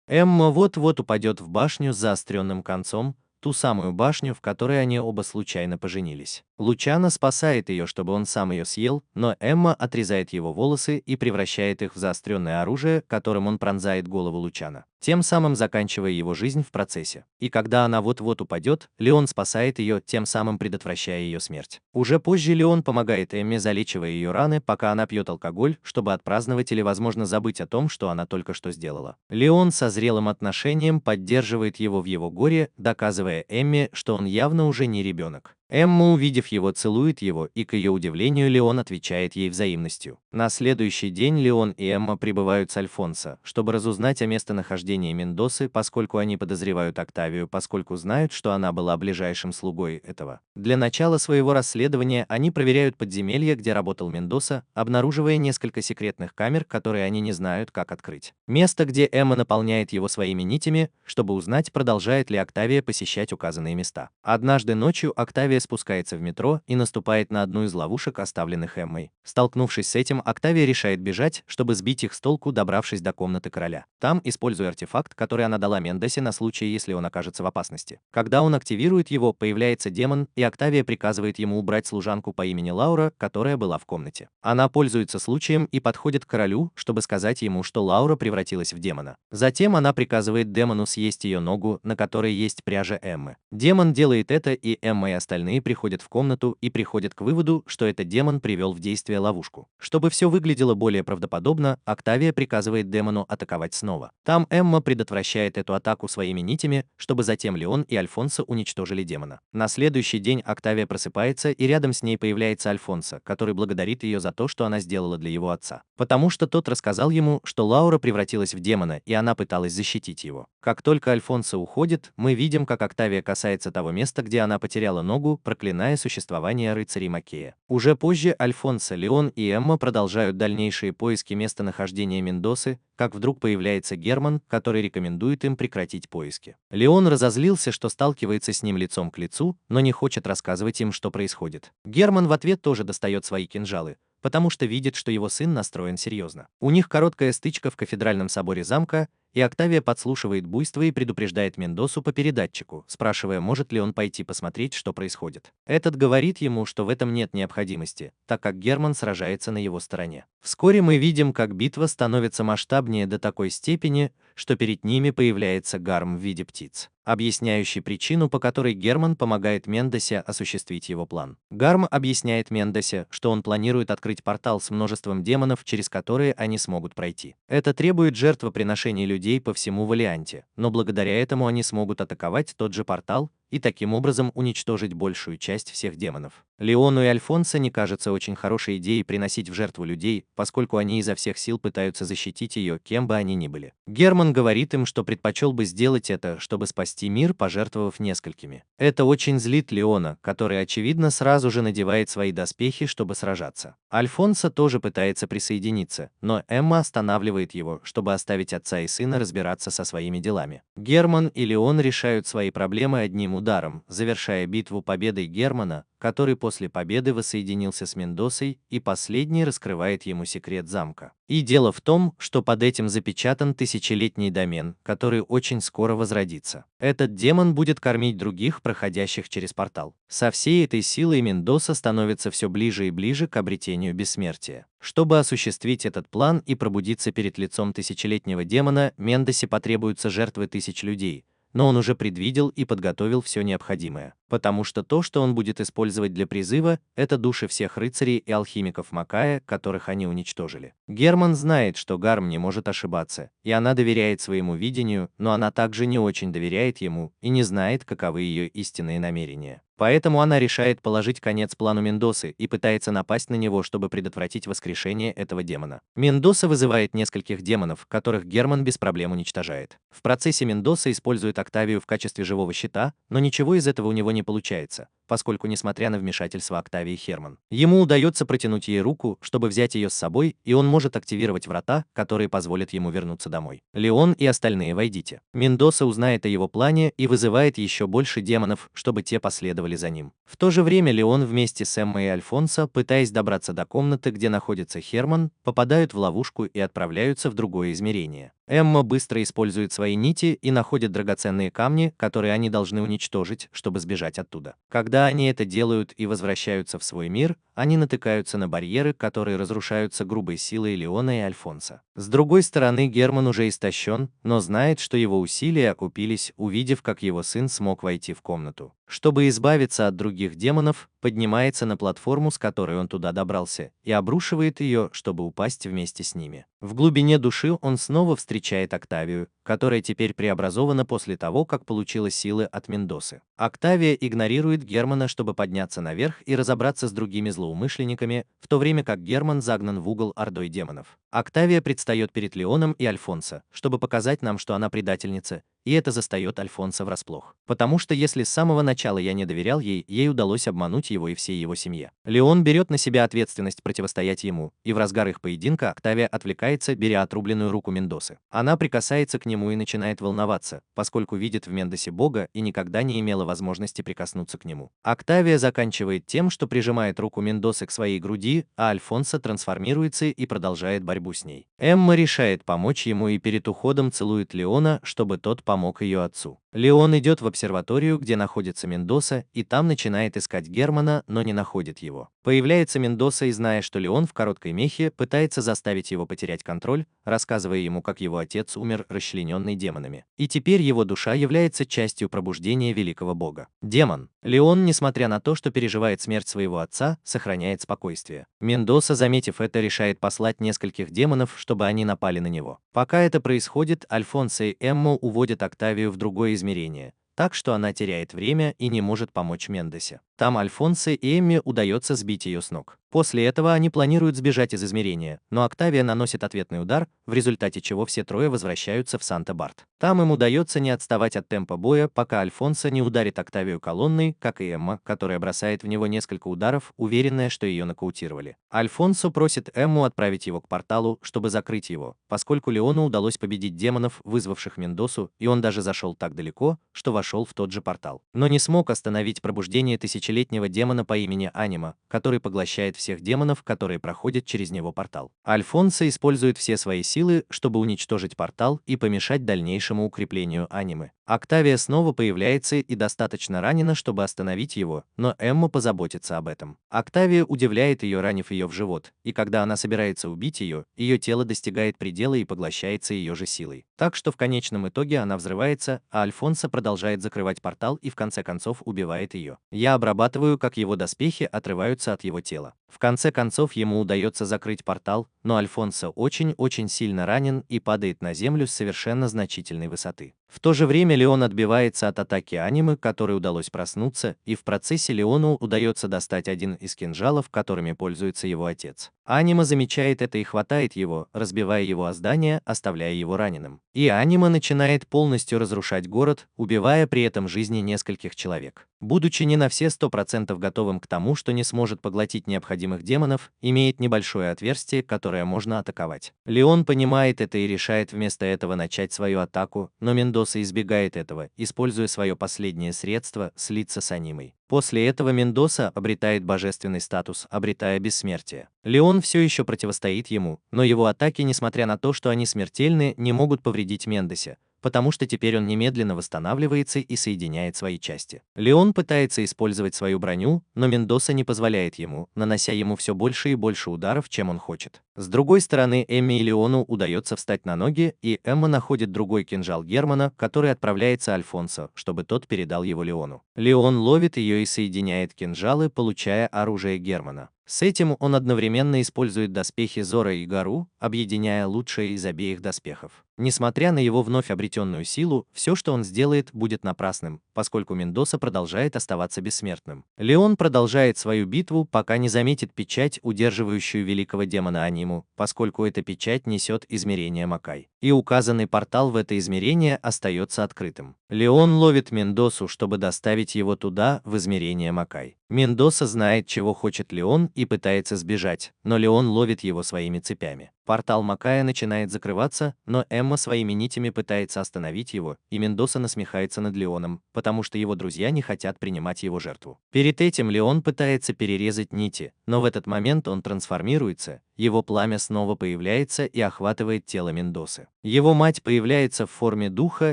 Эмма вот-вот упадет в башню с заостренным концом, ту самую башню, в которой они оба случайно поженились. Лучано спасает ее, чтобы он сам ее съел, но Эмма отрезает его волосы и превращает их в заостренное оружие, которым он пронзает голову Лучано, тем самым заканчивая его жизнь в процессе. И когда она вот-вот упадет, Леон спасает ее, тем самым предотвращая ее смерть. Уже позже Леон помогает Эмме, залечивая ее раны, пока она пьет алкоголь, чтобы отпраздновать или, возможно, забыть о том, что она только что сделала. Леон со зрелым отношением поддерживает его в его горе, доказывая Эмме, что он явно уже не ребенок. Эмма, увидев его, целует его, и, к ее удивлению, Леон отвечает ей взаимностью. На следующий день Леон и Эмма прибывают с Альфонсо, чтобы разузнать о местонахождении Мендосы, поскольку они подозревают Октавию, поскольку знают, что она была ближайшим слугой этого. Для начала своего расследования они проверяют подземелье, где работал Мендоса, обнаруживая несколько секретных камер, которые они не знают, как открыть. Место, где Эмма наполняет его своими нитями, чтобы узнать, продолжает ли Октавия посещать указанные места. Однажды ночью Октавия спускается в метро и наступает на одну из ловушек, оставленных Эммой. Столкнувшись с этим, Октавия решает бежать, чтобы сбить их с толку, добравшись до комнаты короля. Там, используя артефакт, который она дала Мендосе на случай, если он окажется в опасности. Когда он активирует его, появляется демон, и Октавия приказывает ему убрать служанку по имени Лаура, которая была в комнате. Она пользуется случаем и подходит к королю, чтобы сказать ему, что Лаура превратилась в демона. Затем она приказывает демону съесть ее ногу, на которой есть пряжа Эммы. Демон делает это, и Эмма и остальные приходят в комнату и приходят к выводу, что этот демон привел в действие ловушку. Чтобы все выглядело более правдоподобно, Октавия приказывает демону атаковать снова. Там Эмма предотвращает эту атаку своими нитями, чтобы затем Леон и Альфонсо уничтожили демона. На следующий день Октавия просыпается, и рядом с ней появляется Альфонсо, который благодарит ее за то, что она сделала для его отца. Потому что тот рассказал ему, что Лаура превратилась в демона, и она пыталась защитить его. Как только Альфонсо уходит, мы видим, как Октавия касается того места, где она потеряла ногу, проклиная существование рыцарей Макея. Уже позже Альфонсо, Леон и Эмма продолжают дальнейшие поиски местонахождения Мендосы, как вдруг появляется Герман, который рекомендует им прекратить поиски. Леон разозлился, что сталкивается с ним лицом к лицу, но не хочет рассказывать им, что происходит. Герман в ответ тоже достает свои кинжалы, потому что видит, что его сын настроен серьезно. У них короткая стычка в кафедральном соборе замка, и Октавия подслушивает буйство и предупреждает Мендосу по передатчику, спрашивая, может ли он пойти посмотреть, что происходит. Этот говорит ему, что в этом нет необходимости, так как Герман сражается на его стороне. Вскоре мы видим, как битва становится масштабнее до такой степени, что перед ними появляется Гарм в виде птиц, объясняющий причину, по которой Герман помогает Мендосе осуществить его план. Гарм объясняет Мендосе, что он планирует открыть портал с множеством демонов, через которые они смогут пройти. Это требует жертвоприношений людей по всему Валианте, но благодаря этому они смогут атаковать тот же портал и таким образом уничтожить большую часть всех демонов. Леону и Альфонсо не кажется очень хорошей идеей приносить в жертву людей, поскольку они изо всех сил пытаются защитить ее, кем бы они ни были. Герман говорит им, что предпочел бы сделать это, чтобы спасти мир, пожертвовав несколькими. Это очень злит Леона, который, очевидно, сразу же надевает свои доспехи, чтобы сражаться. Альфонсо тоже пытается присоединиться, но Эмма останавливает его, чтобы оставить отца и сына разбираться со своими делами. Герман и Леон решают свои проблемы одним ударом, завершая битву победой Германа, который после победы воссоединился с Мендосой, и последний раскрывает ему секрет замка. И дело в том, что под этим запечатан тысячелетний домен, который очень скоро возродится. Этот демон будет кормить других, проходящих через портал. Со всей этой силой Мендоса становится все ближе и ближе к обретению бессмертия. Чтобы осуществить этот план и пробудиться перед лицом тысячелетнего демона, Мендосе потребуются жертвы тысяч людей, но он уже предвидел и подготовил все необходимое, потому что то, что он будет использовать для призыва, это души всех рыцарей и алхимиков Макая, которых они уничтожили. Герман знает, что Гарм не может ошибаться, и она доверяет своему видению, но она также не очень доверяет ему и не знает, каковы ее истинные намерения. Поэтому она решает положить конец плану Мендосы и пытается напасть на него, чтобы предотвратить воскрешение этого демона. Мендоса вызывает нескольких демонов, которых Герман без проблем уничтожает. В процессе Мендоса использует Октавию в качестве живого щита, но ничего из этого у него не получается, поскольку, несмотря на вмешательство Октавии Херман, ему удается протянуть ей руку, чтобы взять ее с собой, и он может активировать врата, которые позволят ему вернуться домой. Леон и остальные, войдите. Мендоса узнает о его плане и вызывает еще больше демонов, чтобы те последовали за ним. В то же время Леон вместе с Эммой и Альфонсо, пытаясь добраться до комнаты, где находится Херман, попадают в ловушку и отправляются в другое измерение. Эмма быстро использует свои нити и находит драгоценные камни, которые они должны уничтожить, чтобы сбежать оттуда. Когда они это делают и возвращаются в свой мир, они натыкаются на барьеры, которые разрушаются грубой силой Леона и Альфонсо. С другой стороны, Герман уже истощен, но знает, что его усилия окупились, увидев, как его сын смог войти в комнату. Чтобы избавиться от других демонов, поднимается на платформу, с которой он туда добрался, и обрушивает ее, чтобы упасть вместе с ними. В глубине души он снова встречает Октавию, которая теперь преобразована после того, как получила силы от Мендосы. Октавия игнорирует Германа, чтобы подняться наверх и разобраться с другими злоумышленниками, в то время как Герман загнан в угол ордой демонов. Октавия предстает перед Леоном и Альфонсо, чтобы показать нам, что она предательница, и это застает Альфонсо врасплох. Потому что если с самого начала я не доверял ей, ей удалось обмануть его и всей его семье. Леон берет на себя ответственность противостоять ему, и в разгар их поединка Октавия отвлекается, беря отрубленную руку Мендосы. Она прикасается к нему и начинает волноваться, поскольку видит в Мендосе Бога и никогда не имела возможности прикоснуться к нему. Октавия заканчивает тем, что прижимает руку Мендосы к своей груди, а Альфонсо трансформируется и продолжает борьбу с ней. Эмма решает помочь ему и перед уходом целует Леона, чтобы тот помог ее отцу. Леон идет в обсерваторию, где находится Мендоса, и там начинает искать Германа, но не находит его. Появляется Мендоса и, зная, что Леон в короткой мехе, пытается заставить его потерять контроль, рассказывая ему, как его отец умер, расчлененный демонами. И теперь его душа является частью пробуждения великого бога. Демон. Леон, несмотря на то, что переживает смерть своего отца, сохраняет спокойствие. Мендоса, заметив это, решает послать нескольких демонов, чтобы они напали на него. Пока это происходит, Альфонсо и Эмма уводят Октавию в другое измерение, так что она теряет время и не может помочь Мендосе. Там Альфонсо и Эмме удается сбить ее с ног. После этого они планируют сбежать из измерения, но Октавия наносит ответный удар, в результате чего все трое возвращаются в Санта-Барт. Там им удается не отставать от темпа боя, пока Альфонсо не ударит Октавию колонной, как и Эмма, которая бросает в него несколько ударов, уверенная, что ее нокаутировали. Альфонсо просит Эмму отправить его к порталу, чтобы закрыть его, поскольку Леону удалось победить демонов, вызвавших Мендосу, и он даже зашел так далеко, что вошел в тот же портал. Но не смог остановить пробуждение тысячелетнего демона по имени Анима, который поглощает всех демонов, которые проходят через него портал. Альфонсо использует все свои силы, чтобы уничтожить портал и помешать дальнейшему укреплению анимы. Октавия снова появляется и достаточно ранена, чтобы остановить его, но Эмма позаботится об этом. Октавия удивляет ее, ранив ее в живот, и когда она собирается убить ее, ее тело достигает предела и поглощается ее же силой. Так что в конечном итоге она взрывается, а Альфонсо продолжает закрывать портал и в конце концов убивает ее. Я обрабатываю, как его доспехи отрываются от его тела. В конце концов ему удается закрыть портал, но Альфонсо очень-очень сильно ранен и падает на землю с совершенно значительной высоты. В то же время Леон отбивается от атаки анимы, которой удалось проснуться, и в процессе Леону удается достать один из кинжалов, которыми пользуется его отец. Анима замечает это и хватает его, разбивая его о здание, оставляя его раненым. И Анима начинает полностью разрушать город, убивая при этом жизни нескольких человек. Будучи не на все 100% готовым к тому, что не сможет поглотить необходимых демонов, имеет небольшое отверстие, которое можно атаковать. Леон понимает это и решает вместо этого начать свою атаку, но Мендоса избегает этого, используя свое последнее средство – слиться с анимой. После этого Мендоса обретает божественный статус, обретая бессмертие. Леон все еще противостоит ему, но его атаки, несмотря на то, что они смертельны, не могут повредить Мендосе, потому что теперь он немедленно восстанавливается и соединяет свои части. Леон пытается использовать свою броню, но Мендоса не позволяет ему, нанося ему все больше и больше ударов, чем он хочет. С другой стороны, Эмме и Леону удается встать на ноги, и Эмма находит другой кинжал Германа, который отправляется Альфонсо, чтобы тот передал его Леону. Леон ловит ее и соединяет кинжалы, получая оружие Германа. С этим он одновременно использует доспехи Зора и Гару, объединяя лучшее из обеих доспехов. Несмотря на его вновь обретенную силу, все, что он сделает, будет напрасным, поскольку Мендоса продолжает оставаться бессмертным. Леон продолжает свою битву, пока не заметит печать, удерживающую великого демона Аниму, незаполниму, поскольку эта печать несет измерение Макай. И указанный портал в это измерение остается открытым. Леон ловит Мендосу, чтобы доставить его туда, в измерение Макай. Мендоса знает, чего хочет Леон, и пытается сбежать, но Леон ловит его своими цепями. Портал Макая начинает закрываться, но Эмма своими нитями пытается остановить его, и Мендоса насмехается над Леоном, потому что его друзья не хотят принимать его жертву. Перед этим Леон пытается перерезать нити, но в этот момент он трансформируется, его пламя снова появляется и охватывает тело Мендосы. Его мать появляется в форме духа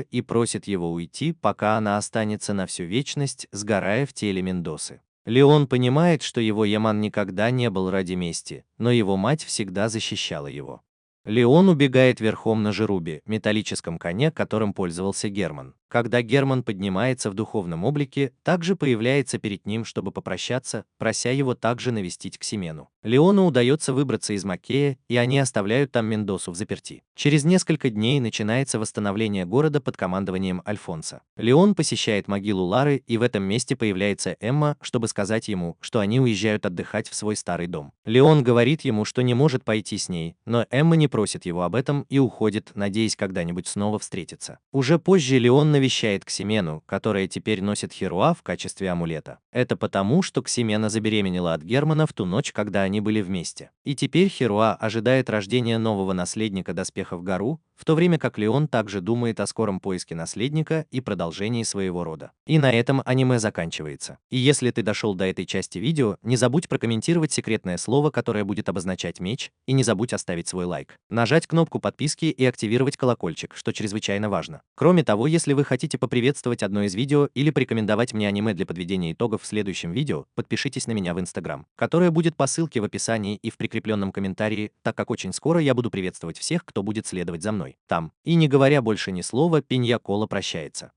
и просит его уйти, пока она останется на всю вечность, сгорая в теле Мендосы. Леон понимает, что его Яман никогда не был ради мести, но его мать всегда защищала его. Леон убегает верхом на Жерубе, металлическом коне, которым пользовался Герман. Когда Герман поднимается в духовном облике, также появляется перед ним, чтобы попрощаться, прося его также навестить Ксимену. Леону удается выбраться из Макея, и они оставляют там Мендосу взаперти. Через несколько дней начинается восстановление города под командованием Альфонса. Леон посещает могилу Лары, и в этом месте появляется Эмма, чтобы сказать ему, что они уезжают отдыхать в свой старый дом. Леон говорит ему, что не может пойти с ней, но Эмма не просит его об этом и уходит, надеясь когда-нибудь снова встретиться. Уже позже Леон навещает Ксимену, которая теперь носит Херуа в качестве амулета. Это потому, что Ксимена забеременела от Германа в ту ночь, когда они были вместе. И теперь Херуа ожидает рождения нового наследника доспехов Гару, в то время как Леон также думает о скором поиске наследника и продолжении своего рода. И на этом аниме заканчивается. И если ты дошел до этой части видео, не забудь прокомментировать секретное слово, которое будет обозначать меч, и не забудь оставить свой лайк, нажать кнопку подписки и активировать колокольчик, что чрезвычайно важно. Кроме того, если вы хотите поприветствовать одно из видео или порекомендовать мне аниме для подведения итогов в следующем видео, подпишитесь на меня в Instagram, которое будет по ссылке в описании и в прикрепленном комментарии, так как очень скоро я буду приветствовать всех, кто будет следовать за мной там. И не говоря больше ни слова, Пинья Кола прощается.